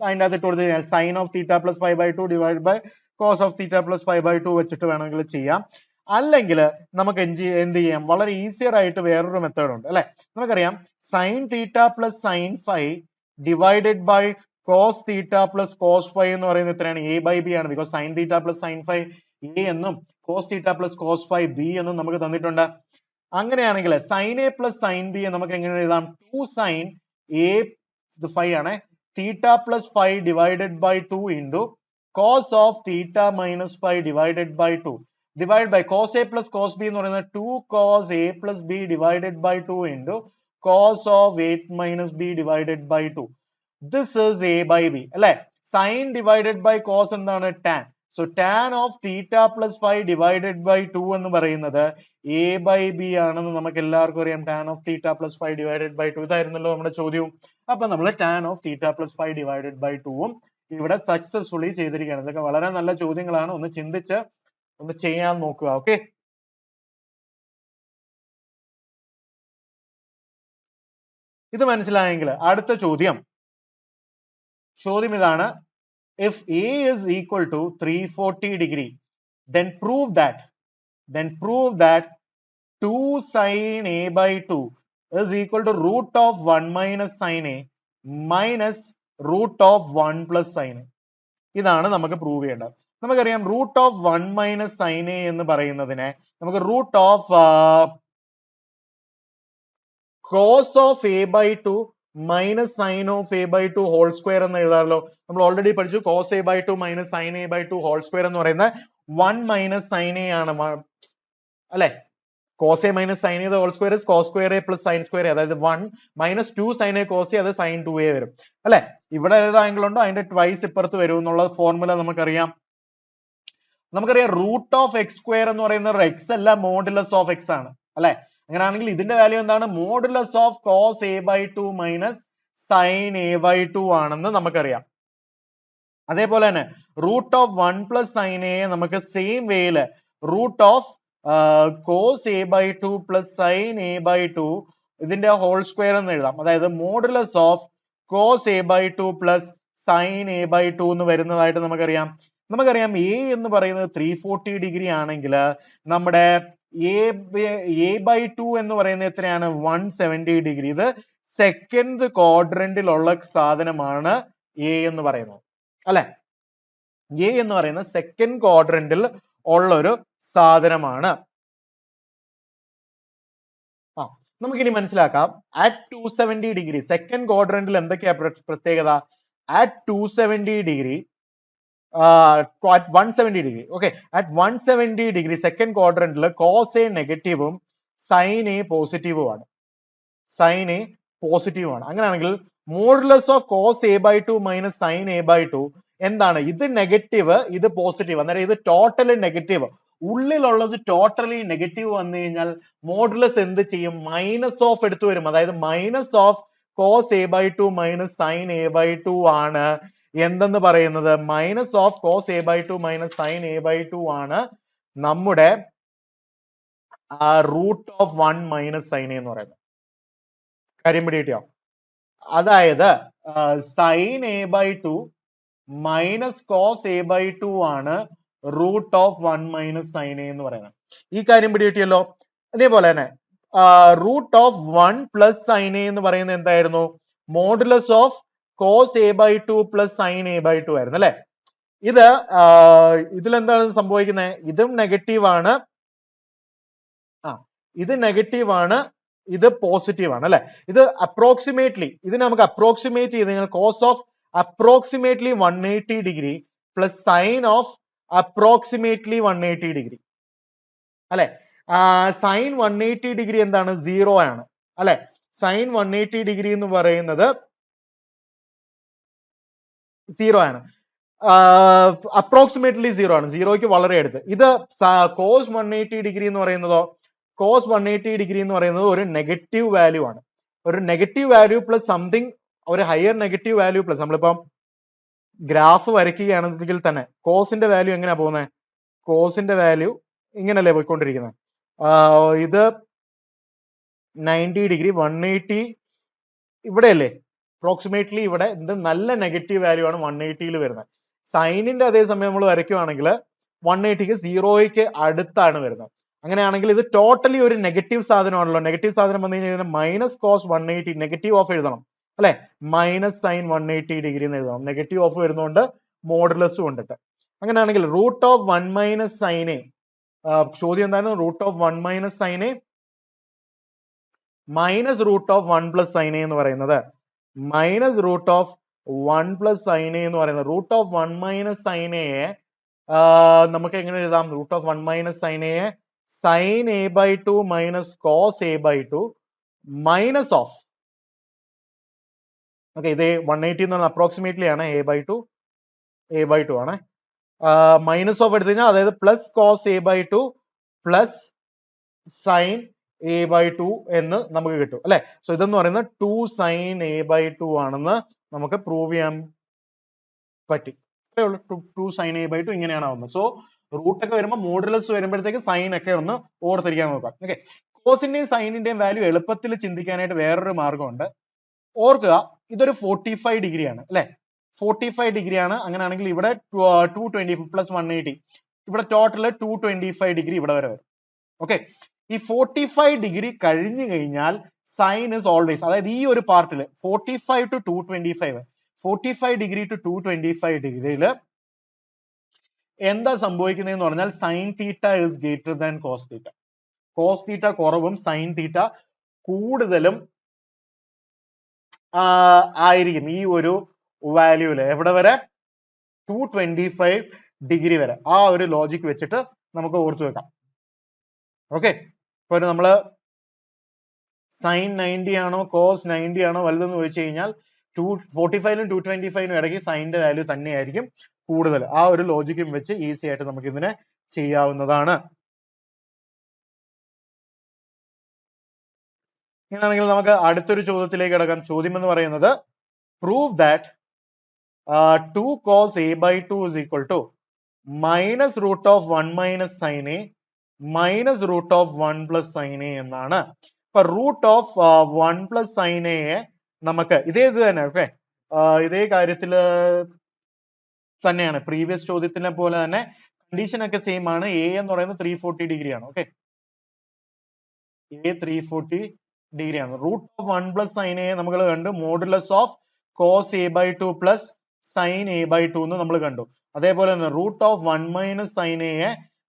അതിൻ്റെ അകത്ത് ഇട്ട് കൊടുത്തു കഴിഞ്ഞാൽ sine of theta plus 5/2 divide by cos of theta plus 5/2 വെച്ചിട്ട് വേണമെങ്കിൽ ചെയ്യാം. അല്ലെങ്കിൽ നമുക്ക് എന്ത് ചെയ്യാം, വളരെ ഈസിയർ ആയിട്ട് വേറൊരു മെത്തേഡ് ഉണ്ട് അല്ലെ. നമുക്കറിയാം sine theta plus sine 5 divided by cos theta plus cos 5 എന്ന് പറയുന്നത് എത്രയാണ്, എ ബൈ ബി ആണ്. Because sine theta plus sine 5 a എന്നും cos theta plus cos 5 b എന്നും നമുക്ക് തന്നിട്ടുണ്ട്. അങ്ങനെയാണെങ്കിൽ sine a plus sine b നമുക്ക് എങ്ങനെ എഴുതാം, 2 സൈൻ എ 5 ആണ് theta plus 5 divided by 2 into cos of theta minus 5 divided by 2 divide by cos A plus cos B എന്ന് പറയുന്നത് 2 cos A plus B divided by 2 into cos of 8 minus B divided by 2. This is A by B അല്ലെ. Sine divided by cos എന്താണ്, tan. So tan of theta plus 5 divided by 2 എന്ന് പറയുന്നത് A by B ആണെന്ന് നമുക്ക് എല്ലാവർക്കും അറിയാം. Tan of theta plus 5 divided by 2 ഇതായിരുന്നല്ലോ നമ്മുടെ ചോദ്യവും. അപ്പൊ നമ്മൾ tan of theta plus 5 divided by 2 ഇവിടെ സക്സസ്ഫുള്ളി ചെയ്തിരിക്കുകയാണ്. ഇതൊക്കെ വളരെ നല്ല ചോദ്യങ്ങളാണ്, ഒന്ന് ചിന്തിച്ച് ഒന്ന് ചെയ്യാൻ നോക്കുക. ഓക്കെ, ഇത് മനസ്സിലായെങ്കിൽ അടുത്ത ചോദ്യം ഇതാണ്. If A is equal to 340 degree, then prove that 2 sin A by 2 is equal to root of 1 minus sin A minus root of 1 plus sin A. ഇതാണ് നമുക്ക് പ്രൂവ് ചെയ്യേണ്ടത്. നമുക്കറിയാം root of 1 minus sine A എന്ന് പറയുന്നതിനെ നമുക്ക് root of cos of a by 2 minus sine of a by 2 whole square എന്ന് എഴുതാമല്ലോ. നമ്മൾ ഓൾറെഡി പഠിച്ചു cos A by 2 minus sine A by 2 whole square എന്ന് പറയുന്നത് 1 മൈനസ് സൈൻ എ ആണ് അല്ലെ. Cos a minus sine a whole square cos square a plus sine square, അതായത് 1 minus 2 sine A cos A, അത് sign 2a വരും അല്ലെ. ഇവിടെ ഏത് ആംഗിൾ ഉണ്ടോ അതിന്റെ ട്വൈസ് ഇപ്പുറത്ത് വരും എന്നുള്ള ഫോർമുല നമുക്കറിയാം. റൂട്ട് ഓഫ് എക്സ് സ്ക്വയർ എന്ന് പറയുന്നത് എക്സ് അല്ല, മോഡുലസ് ഓഫ് എക്സ് ആണ് അല്ലെ. അങ്ങനെയാണെങ്കിൽ ഇതിന്റെ വാല്യൂ എന്താണ്, modulus of cos A by 2 minus sine A by 2 ആണെന്ന് നമുക്കറിയാം. അതേപോലെ തന്നെ root of 1 plus sine a നമുക്ക് സെയിം വേയില് root of cos A by 2 plus sine A by 2 ഇതിന്റെ ഹോൾ സ്ക്വയർ എന്ന് എഴുതാം. അതായത് modulus of cos A by 2 plus sine A by 2 എന്ന് വരുന്നതായിട്ട് നമുക്കറിയാം. നമുക്കറിയാം എ എന്ന് പറയുന്നത് 340 ഡിഗ്രി ആണെങ്കിൽ നമ്മുടെ a/2 എന്ന് പറയുന്നത് എത്രയാണ് 170 ഡിഗ്രി. ഇത് സെക്കൻഡ് ക്വാഡ്രന്റിലുള്ള സാധനമാണ് എ എന്ന് പറയുന്നത് അല്ലെ. എ എന്ന് പറയുന്ന സെക്കൻഡ് ക്വാഡ്രന്റിൽ ഉള്ള ഒരു സാധനമാണ്. നമുക്കിനി മനസ്സിലാക്കാം at 270 ഡിഗ്രി സെക്കൻഡ് ക്വാഡ്രന്റിൽ എന്തൊക്കെയാ പ്രത്യേകത. at 270 degree at 170 degree okay at 170 degree second ക്വാഡ്രന്റിൽ കോസ് എ നെഗറ്റീവും സൈൻ എ പോസിറ്റീവും ആണ്. സൈൻ എ പോസിറ്റീവ് ആണ്. അങ്ങനെയാണെങ്കിൽ modulus of cos a/2 minus sine a/2 എന്താണ്? ഇത് നെഗറ്റീവ്, ഇത് പോസിറ്റീവ്. അന്നേരം ഇത് ടോട്ടലി നെഗറ്റീവ്. ഉള്ളിലുള്ളത് ടോട്ടലി നെഗറ്റീവ് വന്നു കഴിഞ്ഞാൽ മോഡുലസ് എന്ത് ചെയ്യും? മൈനസ് ഓഫ് എടുത്തു വരും. അതായത് minus of cos a/2 minus sine a/2 ആണ് എന്തെന്ന് പറയുന്നത്. Minus of cos a/2 minus sine a/2 ആണ് നമ്മുടെ റൂട്ട് ഓഫ് 1 മൈനസ് സൈൻ എന്ന് പറയുന്നത്. കാര്യം പിടികിട്ടിയോ? അതായത് sign a/2 minus cos a/2 ആണ് root of 1 minus sine A എന്ന് പറയുന്നത്. ഈ കാര്യം പിടികിട്ടിയല്ലോ. അതേപോലെ തന്നെ root of 1 plus sine A എന്ന് പറയുന്നത് എന്തായിരുന്നു? Modulus of cos a/2 plus sine a/2 ആയിരുന്നു അല്ലെ. ഇത് ഇതിലെന്താണ് സംഭവിക്കുന്നത്? ഇതും നെഗറ്റീവ് ആണ്, ഇത് നെഗറ്റീവ് ആണ്, ഇത് പോസിറ്റീവ് ആണ് അല്ലെ. ഇത് അപ്രോക്സിമേറ്റ്ലി, ഇതിനെ നമുക്ക് അപ്രോക്സിമേറ്റ് ചെയ്ത് കഴിഞ്ഞാൽ cos of approximately 180 degree plus sine of approximately 180 degree അല്ലെ. സൈൻ 180 ഡിഗ്രി എന്താണ്? 0 ആണ് അല്ലെ. സൈൻ 180 ഡിഗ്രി എന്ന് പറയുന്നത് 0 ആണ്. അപ്രോക്സിമേറ്റ്ലി 0 ആണ്, 0ക്ക് വളരെ അടുത്ത്. ഇത് കോസ് 180 ഡിഗ്രി എന്ന് പറയുന്നതോ, കോസ് 180 ഡിഗ്രി എന്ന് പറയുന്നത് ഒരു നെഗറ്റീവ് വാല്യൂ ആണ്. ഒരു നെഗറ്റീവ് വാല്യൂ പ്ലസ് സംതിങ്, ഒരു ഹയർ നെഗറ്റീവ് വാല്യൂ പ്ലസ്. നമ്മളിപ്പം ഗ്രാഫ് വരയ്ക്കുകയാണെങ്കിൽ തന്നെ കോസിന്റെ വാല്യൂ എങ്ങനെയാ പോകുന്നത്? കോസിന്റെ വാല്യൂ ഇങ്ങനല്ലേ പോയിക്കൊണ്ടിരിക്കുന്നത്. ഇത് 90 ഡിഗ്രി 180 ഇവിടെയല്ലേ അപ്രോക്സിമേറ്റ്ലി. ഇവിടെ എന്ത് നല്ല നെഗറ്റീവ് വാല്യൂ ആണ് 180ൽ വരുന്നത്. സൈനിന്റെ അതേ സമയം നമ്മൾ വരയ്ക്കുകയാണെങ്കിൽ 180ക്ക് 0ക്ക് അടുത്താണ് വരുന്നത്. അങ്ങനെയാണെങ്കിൽ ഇത് ടോട്ടലി ഒരു നെഗറ്റീവ് സാധനമാണല്ലോ. നെഗറ്റീവ് സാധനം വന്നു കഴിഞ്ഞാൽ മൈനസ് കോസ് 180 നെഗറ്റീവ് ഓഫ് എഴുതണം അല്ലെ. മൈനസ് സൈൻ 180 ഡിഗ്രി എന്ന് എഴുതണം. നെഗറ്റീവ് ഓഫ് വരുന്നതുകൊണ്ട് മോഡുലസ് കൊണ്ടിട്ട്. അങ്ങനെയാണെങ്കിൽ root of 1 minus sine a, ചോദ്യം എന്തായിരുന്നു? Root of 1 minus sine a minus root of 1 plus sine A എന്ന് പറയുന്നത്, minus root of 1 plus sine A എന്ന് പറയുന്നത്. റൂട്ട് ഓഫ് 1 മൈനസ് സൈൻ എയെ നമുക്ക് എങ്ങനെ എഴുതാം? റൂട്ട് ഓഫ് 1 മൈനസ് സൈൻ എയെ sine a/2 minus cos a/2 minus of, okay, ഇത് 180 എന്ന് പറഞ്ഞാൽ അപ്രോക്സിമേറ്റ്ലി ആണ്, a/2 ആണ്. മൈനസ് ഓഫ് എടുത്തു കഴിഞ്ഞാൽ അതായത് plus cos a/2 plus sine a/2 എന്ന് നമുക്ക് കിട്ടും അല്ലെ. സോ ഇതെന്ന് പറയുന്നത് 2 സൈൻ a/2 ആണെന്ന് നമുക്ക് പ്രൂവ് ചെയ്യാൻ പറ്റി. ഇത്രേ ഉള്ളൂ. 2 സൈൻ a/2 ഇങ്ങനെയാണ് ആവുന്നത്. സോ റൂട്ട് ഒക്കെ വരുമ്പോൾ മോഡുലസ് വരുമ്പോഴത്തേക്ക് സൈൻ ഒക്കെ ഒന്ന് ഓർത്തിരിക്കാൻ നോക്കാം. ഓക്കെ, കോസിന്റെയും സൈനിന്റെയും വാല്യൂ എളുപ്പത്തിൽ ചിന്തിക്കാനായിട്ട് വേറൊരു മാർഗമുണ്ട്. ഓർക്കുക, ഇതൊരു 45 ഡിഗ്രി ആണ് അല്ലെ. 45 ഡിഗ്രി ആണ്. അങ്ങനെയാണെങ്കിൽ ഇവിടെ 220 പ്ലസ് 180, ഇവിടെ ടോട്ടൽ 225 ഡിഗ്രി ഇവിടെ വരെ വരും. ഓക്കെ, ഈ 45 ഡിഗ്രി കഴിഞ്ഞു കഴിഞ്ഞാൽ സൈൻ ഇസ് ഓൾവേസ്, അതായത് ഈ ഒരു പാർട്ടിൽ 45 ടു 225, 45 ഡിഗ്രി ടു 225 ഡിഗ്രിയിൽ എന്താ സംഭവിക്കുന്നതെന്ന് പറഞ്ഞാൽ sine theta is greater than cos theta. Cos theta കുറവും സൈൻ തീറ്റ കൂടുതലും ആയിരിക്കും ഈ ഒരു വാല്യൂല്. എവിടെ വരെ? 225 ഡിഗ്രി വരെ. ആ ഒരു ലോജിക് വെച്ചിട്ട് നമുക്ക് ഓർത്തു വെക്കാം. ഓക്കെ, ഇപ്പൊ നമ്മള് സൈൻ 90 ആണോ കോസ് 90 ആണോ വലുതെന്ന് ചോദിച്ചു കഴിഞ്ഞാൽ 245നും 225നും ഇടയ്ക്ക് സൈനിന്റെ വാല്യൂ തന്നെയായിരിക്കും കൂടുതൽ. ആ ഒരു ലോജിക്കും വെച്ച് ഈസി ആയിട്ട് നമുക്ക് ഇതിനെ ചെയ്യാവുന്നതാണ്. ഇങ്ങനെയാണെങ്കിൽ നമുക്ക് അടുത്തൊരു ചോദ്യത്തിലേക്ക് കിടക്കാം. ചോദ്യം എന്ന് പറയുന്നത് prove that 2 cos a/2 is equal to minus root of 1 minus sin a minus root of 1 plus sin a എന്നാണ്. ഇപ്പൊ root of 1 plus sine a നമുക്ക് ഇത് തന്നെ ഓക്കെ, ഇതേ കാര്യത്തില് തന്നെയാണ്. പ്രീവിയസ് ചോദ്യത്തിനെ പോലെ തന്നെ കണ്ടീഷൻ ഒക്കെ സെയിം ആണ്. എ എന്ന് പറയുന്നത് 340 ഡിഗ്രി ആണ്. ഓക്കെ, എ 340 ഡിഗ്രി ആണ്. Root of 1 plus sine a നമ്മൾ കണ്ടു, modulus of cos A by 2 plus sine A by 2 എന്ന് നമ്മൾ കണ്ടു. അതേപോലെ തന്നെ root of 1 minus sine a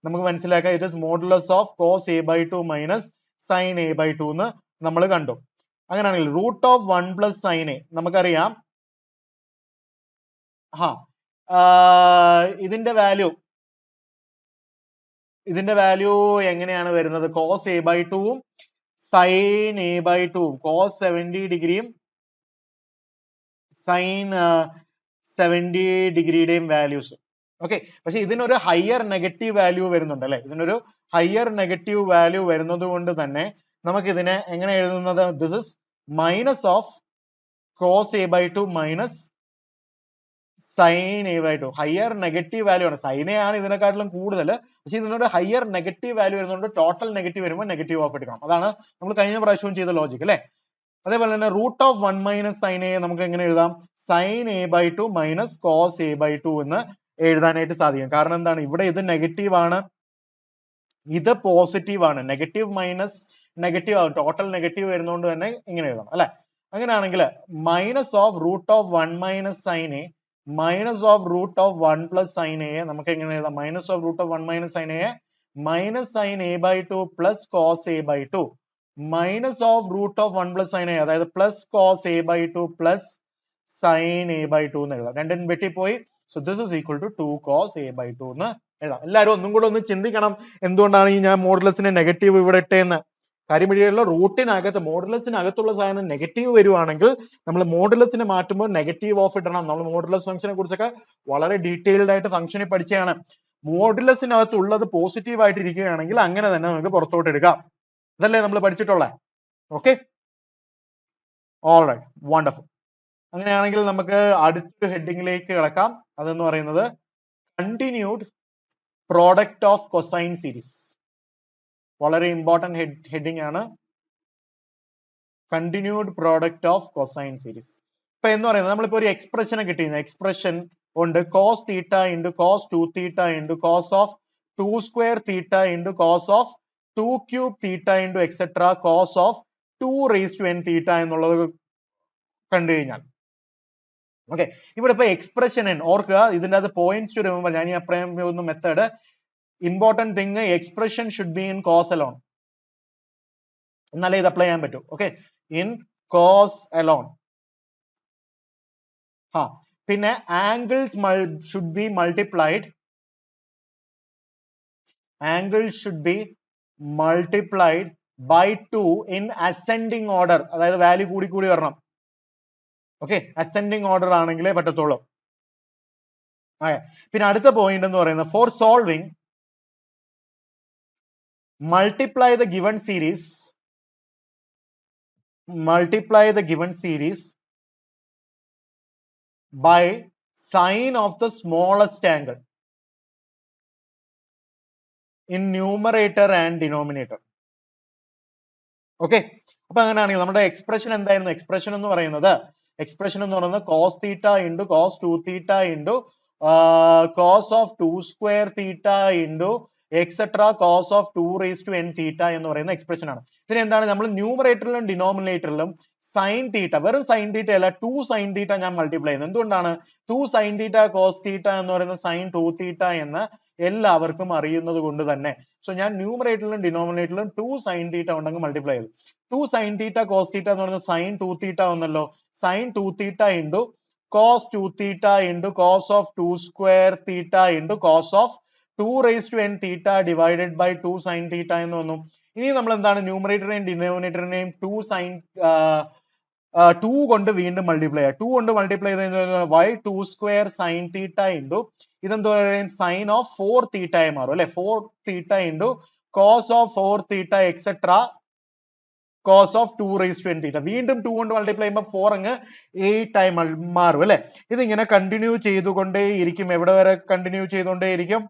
നമുക്ക് മനസ്സിലാക്കാം, it is modulus of cos A by 2 minus sine A by 2 എന്ന് നമ്മൾ കണ്ടു. അങ്ങനെയാണെങ്കിൽ root of 1 plus sine a നമുക്കറിയാം, ഇതിന്റെ വാല്യൂ എങ്ങനെയാണ് വരുന്നത്? കോസ് എ ബൈ 2ഉം സൈൻ എ ബൈ 2ഉം കോസ് 70 ഡിഗ്രിയും സൈൻ 70 ഡിഗ്രിയുടെയും വാല്യൂസ്. ഓക്കെ, പക്ഷെ ഇതിനൊരു ഹയർ നെഗറ്റീവ് വാല്യൂ വരുന്നുണ്ട് അല്ലെ. ഇതിനൊരു ഹയർ നെഗറ്റീവ് വാല്യൂ വരുന്നത് കൊണ്ട് തന്നെ നമുക്ക് ഇതിനെ എങ്ങനെ എഴുതുന്നത്? This is minus of cos A by 2 minus sine A by 2. Higher negative value ആണ്. സൈൻ എ ആണ് ഇതിനെക്കാട്ടിലും കൂടുതൽ, പക്ഷെ ഇതിനൊരു ഹയർ നെഗറ്റീവ് വാല്യൂ വരുന്നുണ്ട്. ടോട്ടൽ നെഗറ്റീവ് വരുമ്പോൾ നെഗറ്റീവ് ഓഫ് എടുക്കണം. അതാണ് നമ്മൾ കഴിഞ്ഞ പ്രാവശ്യവും ചെയ്ത ലോജിക് അല്ലെ. അതേപോലെ തന്നെ root of 1 minus sine a നമുക്ക് എങ്ങനെ എഴുതാം? Sine A by 2 minus cos A by 2 എന്ന് എഴുതാനായിട്ട് സാധിക്കും. കാരണം എന്താണ്? ഇവിടെ ഇത് നെഗറ്റീവ് ആണ്, ഇത് പോസിറ്റീവ് ആണ്. നെഗറ്റീവ് മൈനസ് നെഗറ്റീവ് ആവും, ടോട്ടൽ നെഗറ്റീവ് വരുന്നതുകൊണ്ട് തന്നെ ഇങ്ങനെ എഴുതാം അല്ലെ. അങ്ങനെയാണെങ്കിൽ minus of root of 1 minus sine a minus of root of 1 plus sine a നമുക്ക് എങ്ങനെ എഴുതാം? Minus of root of 1 minus sine a minus sine A by 2 plus cos A by 2 minus of root of 1 plus sine a, അതായത് plus cos A by 2 plus sine A by 2 എന്ന് എഴുതാം. രണ്ടും വെട്ടിപ്പോയി. So this is equal to 2 cos A by 2 എന്ന് എഴുതാം. എല്ലാവരും ഒന്നും കൂടെ ഒന്ന് ചിന്തിക്കണം, എന്തുകൊണ്ടാണ് ഈ ഞാൻ മോഡുലസിന്റെ നെഗറ്റീവ് ഇവിടെ ഇട്ടേന്ന്. കാര്യം വഴിയുള്ള റൂട്ടിനകത്ത് മോഡുലസിനകത്തുള്ള സാധനം നെഗറ്റീവ് വരുവാണെങ്കിൽ നമ്മൾ മോഡുലസിനെ മാറ്റുമ്പോൾ നെഗറ്റീവ് ഓഫ് ഇടണം. നമ്മൾ മോഡുലസ് ഫംഗ്ഷനെ കുറിച്ചൊക്കെ വളരെ ഡീറ്റെയിൽഡ് ആയിട്ട് ഫംഗ്ഷനിൽ പഠിച്ചതാണ്. മോഡുലസിനകത്ത് ഉള്ളത് പോസിറ്റീവ് ആയിട്ട് ഇരിക്കുകയാണെങ്കിൽ അങ്ങനെ തന്നെ നമുക്ക് പുറത്തോട്ട് എടുക്കാം. അതല്ലേ നമ്മൾ പഠിച്ചിട്ടുള്ളത്. Okay, alright, wonderful. അങ്ങനെയാണെങ്കിൽ നമുക്ക് അടുത്ത ഹെഡിങ്ങിലേക്ക് കിടക്കാം. അതെന്ന് പറയുന്നത് continued product of cosine series. വളരെ ഇമ്പോർട്ടന്റ് ഹെഡിങ് ആണ്, continued product of cosine series. ഇപ്പൊ എന്ന് പറയുന്നത് നമ്മളിപ്പോ ഒരു എക്സ്പ്രഷനെ കിട്ടിയിരുന്ന എക്സ്പ്രഷൻ ഉണ്ട്, cos theta into cos 2 theta into cos of 2 square theta into cos of 2 cube theta into etcetera cos of 2 raise to n തീറ്റ എന്നുള്ളത് കണ്ടു കഴിഞ്ഞാൽ, ഓക്കെ, ഇവിടെ ഇപ്പൊ എക്സ്പ്രഷൻ ഓർക്കുക, ഇതിന്റെ അത് പോയിന്റ്സ് ടു റിമെമ്പർ. ഞാൻ ഈ അപ്രയം method important thing, expression should be in cos alone, എന്നാലേ ഇത് അപ്ലൈ ചെയ്യാൻ പറ്റൂ. Okay, in cos alone. പിന്നെ angles should be multiplied, angles should be multiplied by 2 in ascending order, അതായത് വാല്യൂ കൂടി കൂടി വരണം. ഓക്കെ, അസെൻഡിങ് ഓർഡർ ആണെങ്കിലേ പറ്റത്തുള്ളൂ. പിന്നെ അടുത്ത പോയിന്റ് എന്ന് പറയുന്നത് four solving multiply the given series by sine of the smallest angle in numerator and denominator. Okay, അപ്പൊ അങ്ങനെയാണെങ്കിൽ നമ്മുടെ എക്സ്പ്രഷൻ എന്തായിരുന്നു? എക്സ്പ്രഷൻ എന്ന് പറയുന്നത് cos theta into cos 2 theta into cos of 2 square theta into etcetera cos of 2 raise to n theta എന്ന് പറയുന്ന expression ആണ്. ഇതിന് എന്താണ് നമ്മൾ ന്യൂമറേറ്ററിലും ഡിനോമിനേറ്ററിലും സൈൻ തീറ്റ, വെറും സൈൻ തീറ്റ അല്ല, 2 സൈൻ തീറ്റ ഞാൻ മൾട്ടിപ്ലൈ ചെയ്യുന്നത്. എന്തുകൊണ്ടാണ്? 2 സൈൻ തീറ്റ കോസ് തീറ്റ എന്ന് പറയുന്ന സൈൻ 2 തീറ്റ എന്ന് എല്ലാവർക്കും അറിയുന്നത് കൊണ്ട് തന്നെ. സോ ഞാൻ ന്യൂമറേറ്ററിലും ഡിനോമിനേറ്ററിലും 2 സൈൻ തീറ്റ ഉണ്ടെങ്കിൽ മൾട്ടിപ്ലൈ ചെയ്തു. 2 സൈൻ തീറ്റ കോസ് തീറ്റ എന്ന് പറയുന്നത് സൈൻ 2 തീറ്റ വന്നല്ലോ. Sine 2 theta into cos 2 theta into cos of 2 square theta into cos of 2 raise to n theta divided by 2 sine theta എന്ന് വന്നു. ഇനി നമ്മൾ എന്താണ് ന്യൂമറേറ്ററിനെയും ഡിനോമിനേറ്ററിനെയും 2 കൊണ്ട് വീണ്ടും മൾട്ടിപ്ലൈ ചെയ്യുക. 2 കൊണ്ട് മൾട്ടിപ്ലൈ ചെയ്ത് y 2 square sine theta into ഇതെന്താ പറയും? സൈൻ ഓഫ് 4 തീറ്റ ആയി മാറും അല്ലെ. 4 theta into cos of 4 theta etcetera cos of 2 raise to n theta. വീണ്ടും 2 കൊണ്ട് മൾട്ടിപ്ലൈ ചെയ്യുമ്പോൾ 4 അങ്ങ് 8 ആയി മാറും അല്ലെ. ഇതിങ്ങനെ കണ്ടിന്യൂ ചെയ്തുകൊണ്ടേയിരിക്കും. എവിടെ വരെ കണ്ടിന്യൂ ചെയ്തുകൊണ്ടേയിരിക്കും?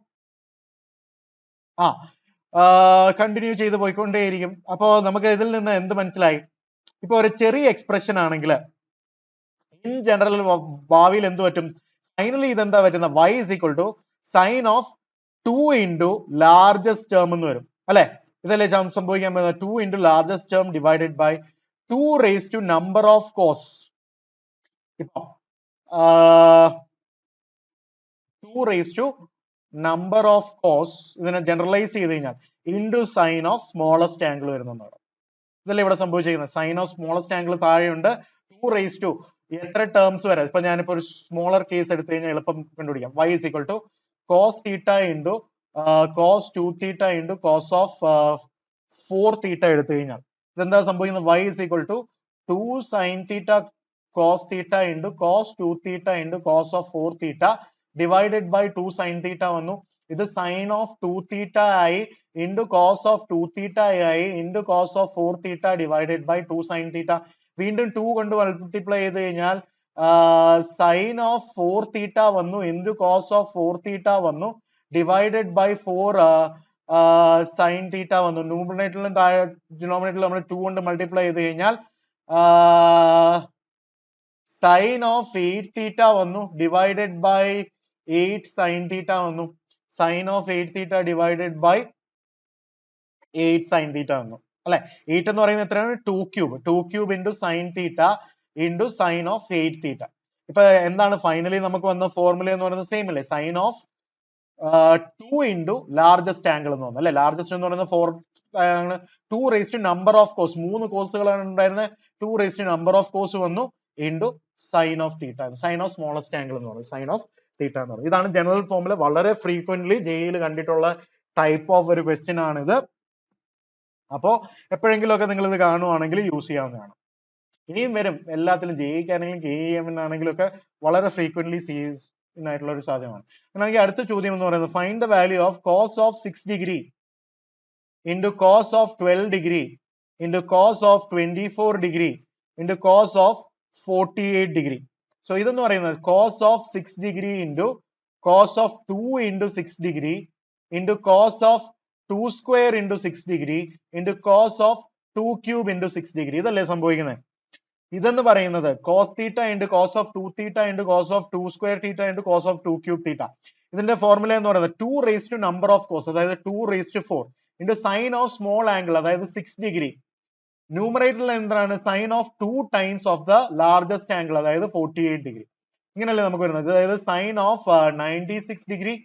കണ്ടിന്യൂ ചെയ്ത് പോയിക്കൊണ്ടേയിരിക്കും. അപ്പോ നമുക്ക് ഇതിൽ നിന്ന് എന്ത് മനസ്സിലായി? ഇപ്പൊ ഒരു ചെറിയ എക്സ്പ്രഷൻ ആണെങ്കിൽ ഇൻ ജനറൽ ഭാവിയിൽ എന്ത് പറ്റും? ഫൈനലി ഇതെന്താ പറ്റുന്ന y is equal to sine of 2 into largest term എന്ന് വരും അല്ലെ. ഇതല്ലേ സംഭവിക്കാൻ പറ്റുന്നത്. 2 into largest term divided by 2 raised to number of cos. ഇപ്പൊ 2 raised to number of cos ഇതിനെ ജനറലൈസ് ചെയ്ത് കഴിഞ്ഞാൽ into sine of smallest angle വരുന്നതാണ്. ഇതല്ലേ ഇവിടെ സംഭവിച്ചിരിക്കുന്നത്. സൈൻ ഓഫ് സ്മോളസ്റ്റ് ആംഗിൾ താഴെയുണ്ട്. 2 raised to എത്ര ടേംസ് വരെ. ഇപ്പൊ ഞാനിപ്പോ ഒരു സ്മോളർ കേസ് എടുത്തു കഴിഞ്ഞാൽ എളുപ്പം കണ്ടുപിടിക്കാം. y is equal to cos theta into cos 2 theta into cos of 4 theta എടുത്തു കഴിഞ്ഞാൽ ഇതെന്താ സംഭവിക്കുന്നത്. y is equal to 2 sin theta cos theta into cos 2 theta into cos of 4 theta divided by 2 sin theta വന്നു. ഇത് sin of 2 theta ആയി into cos of 2 theta ആയി into cos of 4 theta divided by 2 sin theta. വീണ്ടും 2 കൊണ്ട് multiply ചെയ്ത് കഴിഞ്ഞാൽ sine of 4 തീറ്റ വന്നു into cos of 4 തീറ്റ വന്നു ഡിവൈഡഡ് ബൈ 4 സൈൻ തീറ്റ വന്നു. ന്യൂമറേറ്ററിലും ഡിനോമിനേറ്ററിലും നമ്മൾ 2 കൊണ്ട് മൾട്ടിപ്ലൈ ചെയ്ത് കഴിഞ്ഞാൽ സൈൻ ഓഫ് 8 തീറ്റ വന്നു ഡിവൈഡഡ് ബൈ 8 സൈൻ തീറ്റ വന്നു. Sine of 8 theta divided by 8 sine theta വന്നു അല്ലെ. 8 എന്ന് പറയുന്നത് എത്രയാണ്. 2 cube. 2 cube into sine theta into sine of 8 theta. ഇപ്പൊ എന്താണ് ഫൈനലി നമുക്ക് വന്ന ഫോർമുല എന്ന് പറയുന്നത് സെയിം അല്ലേ. Sine of 2 into largest angle എന്ന് പറഞ്ഞു അല്ലെ. ലാർജസ്റ്റ് എന്ന് പറയുന്നത് 4 ആണ്. 2 raised to number of cos. 3 കോസുകളാണ് ഉണ്ടായിരുന്നത്. 2 raised to number of cos വന്നു into sine of theta. Sine of smallest angle എന്ന് പറയുന്നത് സൈൻ ഓഫ് തീറ്റ എന്ന് പറയുന്നത്. ഇതാണ് ജനറൽ ഫോർമുല. വളരെ ഫ്രീക്വന്റ്ലി ജെയിൽ കണ്ടിട്ടുള്ള ടൈപ്പ് ഓഫ് ഒരു ക്വസ്റ്റ്യൻ ആണിത്. അപ്പോ എപ്പോഴെങ്കിലും ഒക്കെ നിങ്ങൾ ഇത് കാണുവാണെങ്കിൽ യൂസ് ചെയ്യാവുന്നതാണ്. ഇനിയും വരും എല്ലാത്തിലും ജെഇക്കാണെങ്കിലും കെഇഎമ്മിനാണെങ്കിലും ഒക്കെ വളരെ ഫ്രീക്വന്റ്ലി ആയിട്ടുള്ള ഒരു സാധ്യമാണ്. അങ്ങനെയാണെങ്കിൽ അടുത്ത ചോദ്യം എന്ന് പറയുന്നത് find the value of cos of 6 degree into cos of 12 degree into cos of 24 degree into cos of 48 degree. So ഇതെന്ന് പറയുന്നത് cos of 6 degree into cos of 2 into 6 degree into cos of 2 square into 6 degree into cos of 2 cube into 6 degree. ഇതല്ലേ സംഭവിക്കുന്നത്. ഇതെന്ന് പറയുന്നത് cos theta into cos of 2 theta into cos of 2 square theta into cos of 2 cube theta. ഇതിന്റെ formula എന്ന് പറയുന്നത് 2 raised to number of cos അതായത് 2 raised to 4 into sine of small angle അതായത് 6 degree. ന്യൂമറേറ്ററിൽ എന്താണ് sine of 2 times of the largest angle അതായത് 48 degree. ഇങ്ങനെയല്ലേ നമുക്ക് വരുന്നത്. അതായത് sine of 96 degree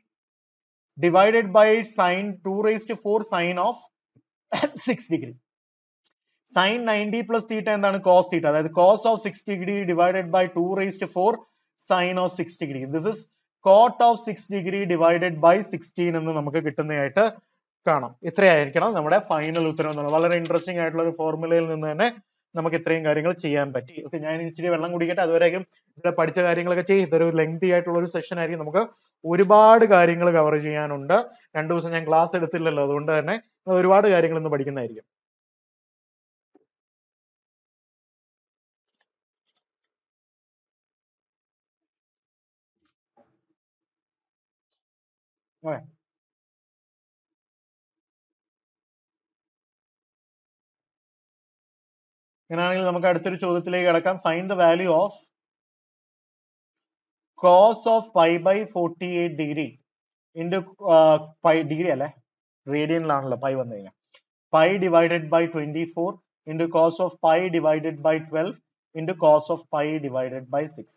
divided by sin 2 raised to 4 sin of 6 degree. Sin 90 plus theta എന്താണ് cos theta. അതായത് cos of 6 degree divided by 2 raised to 4 sin of 6 degree. This is cot of 6 degree divided by 16 എന്ന് നമുക്ക് കിട്ടുന്നതായിട്ട് കാണാം. ഇത്രയായിരിക്കണം നമ്മുടെ final ഉത്തരം എന്ന് പറയുന്നത്. വളരെ ഇൻട്രസ്റ്റിംഗ് ആയിട്ടുള്ള ഒരു ഫോർമുലയിൽ നിന്ന് തന്നെ നമുക്ക് ഇത്രയും കാര്യങ്ങൾ ചെയ്യാൻ പറ്റി. ഓക്കെ, ഞാൻ ഇച്ചിരി വെള്ളം കുടിക്കട്ടെ. അതുവരെയും ഇവിടെ പഠിച്ച കാര്യങ്ങളൊക്കെ ചെയ്യും. ഇതൊരു ലെങ്തി ആയിട്ടുള്ള ഒരു സെഷൻ ആയിരിക്കും. നമുക്ക് ഒരുപാട് കാര്യങ്ങൾ കവർ ചെയ്യാനുണ്ട്. 2 ദിവസം ഞാൻ ക്ലാസ് എടുത്തില്ലല്ലോ, അതുകൊണ്ട് തന്നെ ഒരുപാട് കാര്യങ്ങൾ ഇന്ന് പഠിക്കുന്നതായിരിക്കും. ഓക്കെ, അങ്ങനെയാണെങ്കിൽ നമുക്ക് അടുത്തൊരു ചോദ്യത്തിലേക്ക് കിടക്കാം. Find the value of cos of pi by 48 degree into pi degree അല്ലെ, റേഡിയനിലാണല്ലോ പൈ വന്നു കഴിഞ്ഞാൽ, pi divided by 24 into cos of pi divided by 12 into cos of pi divided by 6.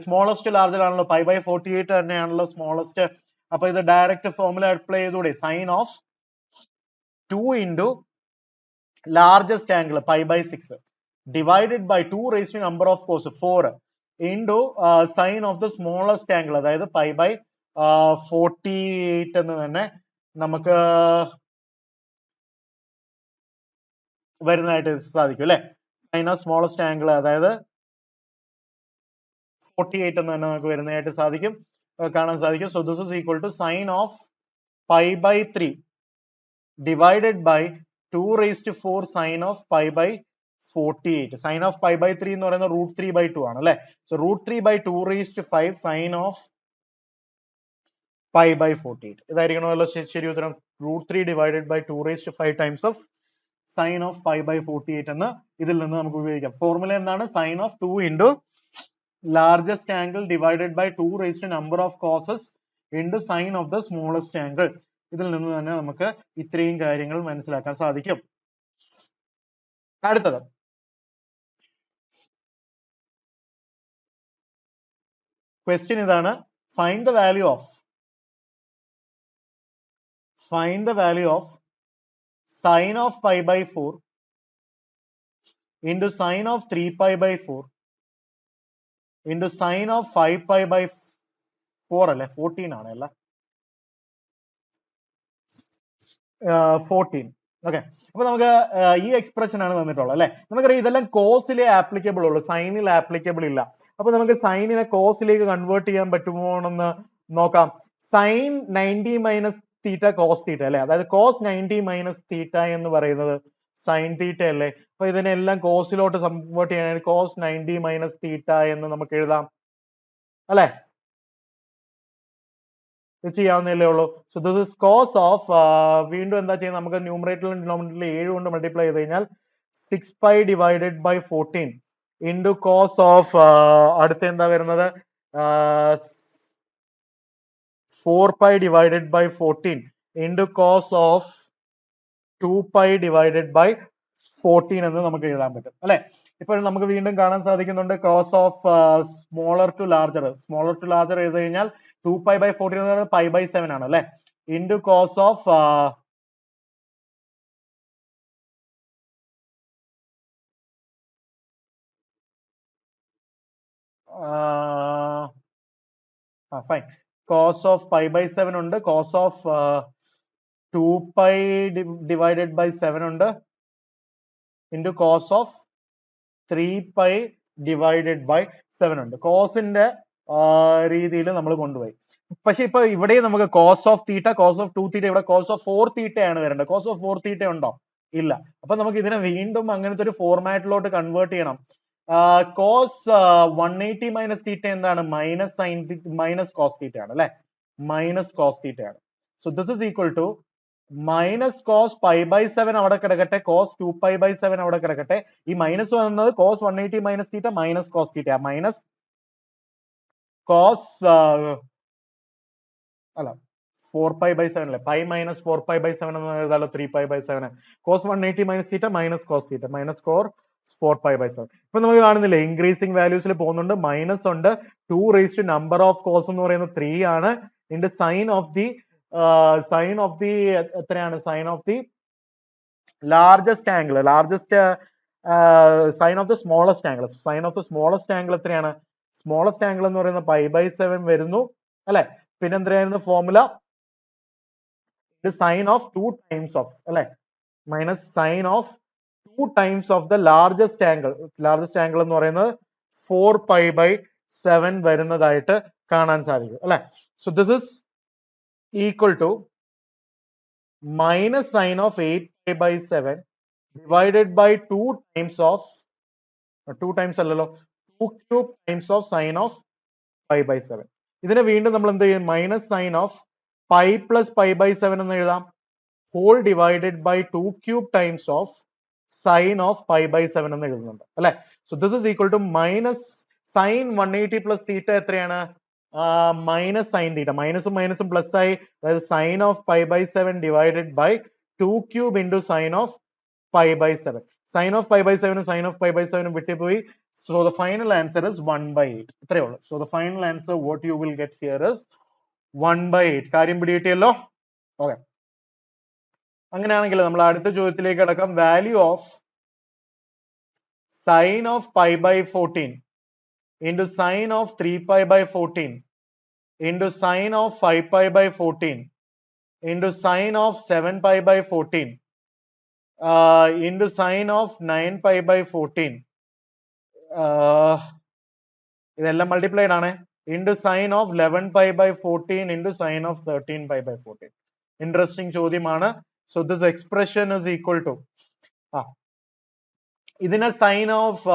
Smallest larger ആണല്ലോ, പൈ ബൈ 48 തന്നെയാണല്ലോ smallest. അപ്പൊ ഇത് direct formula apply ചെയ്തുകൂടെ. Sine of 2 into largest angle pi by 6 divided by 2 raised to number of cos 4 into sin of the smallest angle അതായത് pi by 48 എന്ന് തന്നെ നമുക്ക് വരുന്നതായിട്ട് സാധിക്കും അല്ലെ. സൈൻ ഓഫ് സ്മോളസ്റ്റ് ആംഗിൾ അതായത് 48 എന്ന് തന്നെ നമുക്ക് വരുന്നതായിട്ട് സാധിക്കും, കാണാൻ സാധിക്കും. So this is equal to sine of pi by 3 divided by 2 raised to 4 sin of pi by 48. Sin of pi by 3 എന്ന് പറയുന്നത് √3/2 ആണ് അല്ലെ. So √3/2 raised to 5 sin of pi by 48. ഇതായിരിക്കണമല്ലോ ശരി ഉത്തരം. √3 divided by 2 raised to 5 times of sin of pi by 48 എന്ന് ഇതിൽ നിന്ന് നമുക്ക് ഉപയോഗിക്കാം. ഫോർമുല എന്താണ്? Sine of 2 into largest angle divided by 2 raised to number of causes into sine of the smallest angle. ഇതിൽ നിന്ന് തന്നെ നമുക്ക് ഇത്രയും കാര്യങ്ങൾ മനസ്സിലാക്കാൻ സാധിക്കും. അടുത്തത് ക്വസ്റ്റ്യൻ ഇതാണ്, find the value of sine of pi by 4 into sine of 3 pi by 4 into sine of 5 pi by 4 അല്ലെ 14 ആണ് അല്ല 14. ഓക്കെ, അപ്പൊ നമുക്ക് ഈ എക്സ്പ്രഷൻ ആണ് തന്നിട്ടുള്ളത് അല്ലെ. നമുക്കറിയാം ഇതെല്ലാം കോസിലെ ആപ്ലിക്കബിൾ ഉള്ളൂ, സൈനിൽ ആപ്ലിക്കബിൾ ഇല്ല. അപ്പൊ നമുക്ക് സൈനിനെ കോസിലേക്ക് കൺവേർട്ട് ചെയ്യാൻ പറ്റുമോ എന്ന് നോക്കാം. Sine 90 minus theta cos theta അല്ലെ, അതായത് കോസ് 90 മൈനസ് തീറ്റ എന്ന് പറയുന്നത് സൈൻ തീറ്റ അല്ലേ. അപ്പൊ ഇതിനെല്ലാം കോസിലോട്ട് കൺവേർട്ട് ചെയ്യാൻ കോസ് 90 മൈനസ് തീറ്റ എന്ന് നമുക്ക് എഴുതാം അല്ലെ, ഇത് ചെയ്യാവുന്നല്ലേ ഉള്ളൂ. So this is cos of, വീണ്ടും എന്താ ചെയ്യുന്നത്, നമുക്ക് ന്യൂമറേറ്ററിലും ഡിനോമിനേറ്ററിലും 7 കൊണ്ട് മൾട്ടിപ്ലൈ ചെയ്ത് കഴിഞ്ഞാൽ 6 pi divided by 14 into cos of, അടുത്ത എന്താ വരുന്നത് 4 pi divided by 14 into cos of 2 pi divided by 14 എന്ന് നമുക്ക് എഴുതാൻ പറ്റും അല്ലെ. ഇപ്പോൾ നമുക്ക് വീണ്ടും കാണാൻ സാധിക്കുന്നുണ്ട് cos of smaller to larger എഴുതി കഴിഞ്ഞാൽ 2 പൈ ബൈ 14 എന്ന് പറയുന്നത് പൈ ബൈ 7 ആണ് അല്ലെ, into cos of fine, cos of pi by 7 ഉണ്ട്, cos of 2 pi divided by 7 ഉണ്ട്, into cos of 3 pi divided by 7 ഉണ്ട്. കോസിന്റെ രീതിയിൽ നമ്മൾ കൊണ്ടുപോയി. പക്ഷെ ഇപ്പൊ ഇവിടെ നമുക്ക് cos of theta, cos of 2 theta, ഇവിടെ കോസ് ഓഫ് 4 തീറ്റ ആണ് വരേണ്ടത്. കോസ് ഓഫ് 4 തീറ്റ ഉണ്ടോ? ഇല്ല. അപ്പൊ നമുക്ക് ഇതിനെ വീണ്ടും അങ്ങനത്തെ ഒരു ഫോർമാറ്റിലോട്ട് കൺവേർട്ട് ചെയ്യണം. കോസ് 180 മൈനസ് തീറ്റ എന്താണ്, minus sine minus cos theta ആണ് അല്ലെ, മൈനസ് കോസ് തീറ്റ ആണ്. So this is equal to minus cos pi by 7 അവിടെ കിടക്കട്ടെ, കോസ് 2 പൈ ബൈ 7 അവിടെ കിടക്കട്ടെ. ഈ മൈനസ് വന്നത് cos 180 minus theta minus cos theta, minus cos അല്ല 4 പൈ ബൈ 7 അല്ലെ, പൈ മൈനസ് 4 പൈ ബൈ 7 എന്ന് എഴുതാലോ, 3 pi by 7. Cos 180 minus theta minus cos theta, minus 4 pi by 7. ഇപ്പൊ നമുക്ക് കാണുന്നില്ലേ ഇൻക്രീസിംഗ് വാല്യൂസിൽ പോകുന്നുണ്ട്, മൈനസ് ഉണ്ട്, 2 raise to number of cos എന്ന് പറയുന്നത് 3 ആണ്, ഇൻറ്റു സൈൻ ഓഫ് ദി എത്രയാണ്, sine of the largest angle, sine of the smallest angle എത്രയാണ്, സ്മോളസ്റ്റ് ആംഗിൾ എന്ന് പറയുന്നത് പൈ ബൈ 7 വരുന്നു അല്ലെ. പിന്നെ എത്രയായിരുന്നു formula, sine of 2 times of അല്ലെ, minus sine of 2 times of the largest angle എന്ന് പറയുന്നത് 4 പൈ ബൈ 7 വരുന്നതായിട്ട് കാണാൻ സാധിക്കും അല്ലെ. So this is equal to minus sine of 8 pi by 7 divided by 2 times അല്ലല്ലോ 2 cube times of sine of pi by 7. ഇതിനെ വീണ്ടും നമ്മൾ എന്ത് ചെയ്യും, minus sine of pi plus pi by 7 എന്ന് എഴുതാം, whole divided by 2 cube times of sine of pi by 7 എന്ന് എഴുതുന്നുണ്ട് അല്ലെ. So this is equal to minus sine 180 plus theta എത്രയാണ്, മൈനസ് സൈൻ തീറ്റ, മൈനസും മൈനസും പ്ലസ് ആയി, അതായത് sine of pi by 7 divided by 2 cube into sine of pi by 7. Sine of pi by 7 sine of pi by 7 വിട്ടുപോയി. So the final answer is 1/8. ഇത്രയേ ഉള്ളൂ. So the final answer what you will get here is 1/8. കാര്യം പിടികിട്ടിയല്ലോ. Okay, അങ്ങനെയാണെങ്കിൽ നമ്മൾ അടുത്ത ചോദ്യത്തിലേക്ക് കടക്കാം. Value of sine of pi by 14 into sine of 3 pi by 14 into sine of 5 pi by 14 into sine of 7 pi by 14 into sine of 9 pi by 14 ഇതെല്ലാം multiplied ആണ്, into sine of 11 pi by 14 into sine of 13 pi by 14. Interesting ചോദ്യമാണ്. So this expression is equal to, ഇതിനെ sine of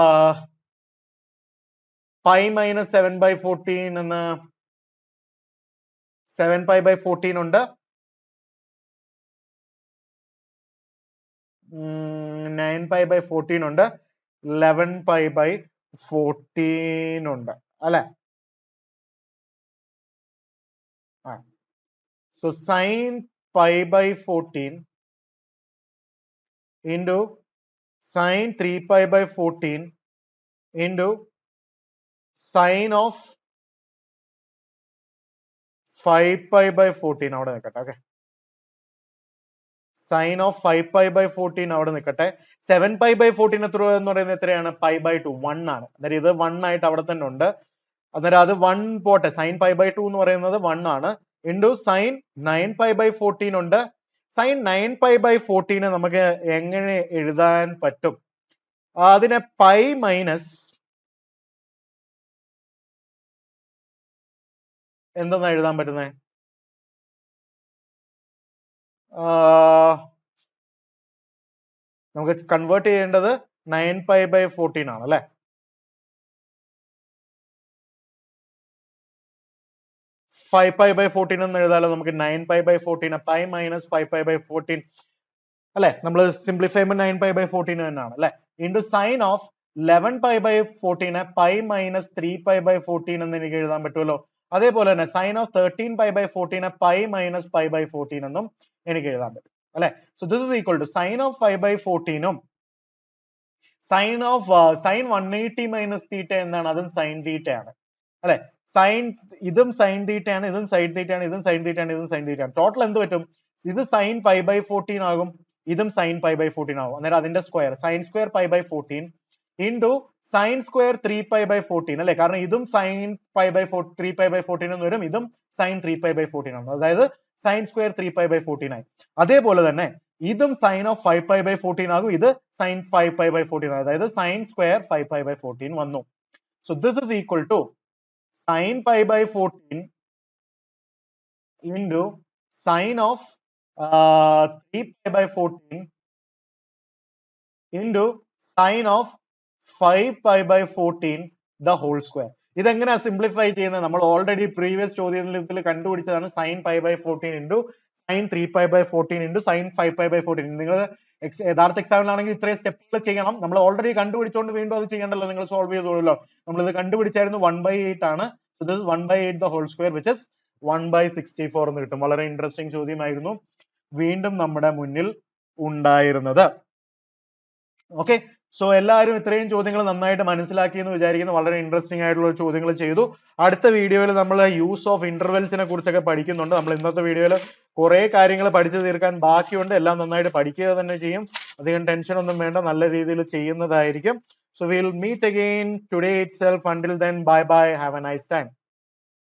pi minus 7 by 14 എന്ന് 7 pi by 14 ഉണ്ട്, 9 pi by 14 ഉണ്ട്, 11 pi by 14 ഉണ്ട് അല്ലെ? So sin pi by 14 into sin 3 pi by 14 into sin of 5 pi by 14 അവിടെ നിൽക്കട്ടെ. Okay, sine of 5 pi by 14 അവിടെ നിൽക്കട്ടെ. 7 pi by 14 എത്ര എന്ന് പറയുന്നത് എത്രയാണ്? pi by 2, 1 ആണ്. അന്നേരം ഇത് 1 ആയിട്ട് അവിടെ തന്നെ ഉണ്ട്. അന്നേരം അത് 1 പോട്ടെ, സൈൻ pi by 2 എന്ന് പറയുന്നത് 1 ആണ്. ഇൻറ്റു സൈൻ 9 pi by 14 ഉണ്ട്. സൈൻ 9 pi by 14 നമുക്ക് എങ്ങനെ എഴുതാൻ പറ്റും? അതിനെ പൈ മൈനസ് എന്തെന്നാ എഴുതാൻ പറ്റുന്നത്? നമുക്ക് കൺവേർട്ട് ചെയ്യേണ്ടത് 9 pi by 14 ആണ് അല്ലെ? ഫൈവ് പൈ ബൈ 14 എന്ന് എഴുതാലോ നമുക്ക്. 9 pi by 14 pi minus 5 pi by 14 അല്ലെ? നമ്മൾ സിംപ്ലിഫൈ ചെയ്യുമ്പോൾ 9 pi by 14 തന്നെയാണ് അല്ലെ? Into sine of 11 pi by 14 pi minus 3 pi by 14 എന്ന് എനിക്ക് എഴുതാൻ പറ്റുമല്ലോ. അതേപോലെ തന്നെ sine of 13 pi by 14 pi minus 5 by 14 എന്നും എനിക്ക് എഴുതാൻ പറ്റും അല്ലെ? So this is equal to sine of 5 by 14 sine of sine 180 minus theta എന്താണ്? അതും സൈൻ തീറ്റ ആണ് അല്ലെ? സൈൻ ഇതും സൈൻ തീറ്റ ആണ്, ഇതും സൈൻ തീറ്റ ആണ്, ഇതും സൈൻ തീറ്റ ആണ്, ഇതും സൈൻ തീറ്റ ആണ്. ടോട്ടൽ എന്ത് പറ്റും? ഇത് സൈൻ പൈ ബൈ 14 ആകും, ഇതും സൈൻ പൈ ബൈ 14 ആകും. അന്നേരം അതിന്റെ square sine square pi by 14 into sine square 3 pi by 14 അല്ലെ? കാരണം ഇതും sine pi by 3 pi by 14 എന്ന് വരും, ഇതും സൈൻ 3 pi by 14 ആണ്. അതായത് സൈൻ സ്ക്വയർ 3 pi by 14 ആയി. അതേപോലെ തന്നെ ഇതും സൈൻ ഓഫ് 5 pi by 14 ആകും, ഇത് സൈൻ 5 pi by 14 ആണ്. അതായത് സൈൻ സ്ക്വയർ 5 pi by 14 വന്നു. So this is equal to sin pi by 14 into sin of 3 pi by 14 into sin of 5 pi by 14 the whole square. ഇതെങ്ങനെയാ simplify ചെയ്യുന്നത്? നമ്മൾ already previous ചോദ്യത്തിൽ കണ്ടുപിടിച്ചതാണ്. Sine pi by 14 into sine 3 pi by 14 into sine 5 pi by 14. നിങ്ങൾ യഥാർത്ഥ എക്സാമിലാണെങ്കിൽ ഇത്രയും സ്റ്റെപ്പുകൾ ചെയ്യണം. നമ്മൾ ഓൾറെഡി കണ്ടുപിടിച്ചുകൊണ്ട് വീണ്ടും അത് ചെയ്യണ്ടല്ലോ, നിങ്ങൾ സോൾവ് ചെയ്തോളൂല്ലോ. നമ്മൾ ഇത് കണ്ടുപിടിച്ചായിരുന്നു 1/8 ആണ്. So this is 1/8 the whole square which is 1/64 എന്ന് കിട്ടും. വളരെ ഇൻട്രസ്റ്റിംഗ് ചോദ്യമായിരുന്നു വീണ്ടും നമ്മുടെ മുന്നിൽ ഉണ്ടായിരുന്നത്. ഓക്കെ, സോ എല്ലാവരും ഇത്രയും ചോദ്യങ്ങൾ നന്നായിട്ട് മനസ്സിലാക്കി എന്ന് വിചാരിക്കുന്നു. വളരെ ഇൻട്രസ്റ്റിംഗ് ആയിട്ടുള്ള ചോദ്യങ്ങൾ ചെയ്തു. അടുത്ത വീഡിയോയിൽ നമ്മൾ യൂസ് ഓഫ് ഇന്റർവെൽസിനെ കുറിച്ചൊക്കെ പഠിക്കുന്നുണ്ട്. നമ്മൾ ഇന്നത്തെ വീഡിയോയിൽ കുറെ കാര്യങ്ങൾ പഠിച്ചു തീർക്കാൻ ബാക്കിയുണ്ട്. എല്ലാം നന്നായിട്ട് പഠിക്കുക തന്നെ ചെയ്യും. അധികം ടെൻഷൻ ഒന്നും വേണ്ട, നല്ല രീതിയിൽ ചെയ്യുന്നതായിരിക്കും. So we'll meet again today itself. Until then, bye bye. Have a nice time.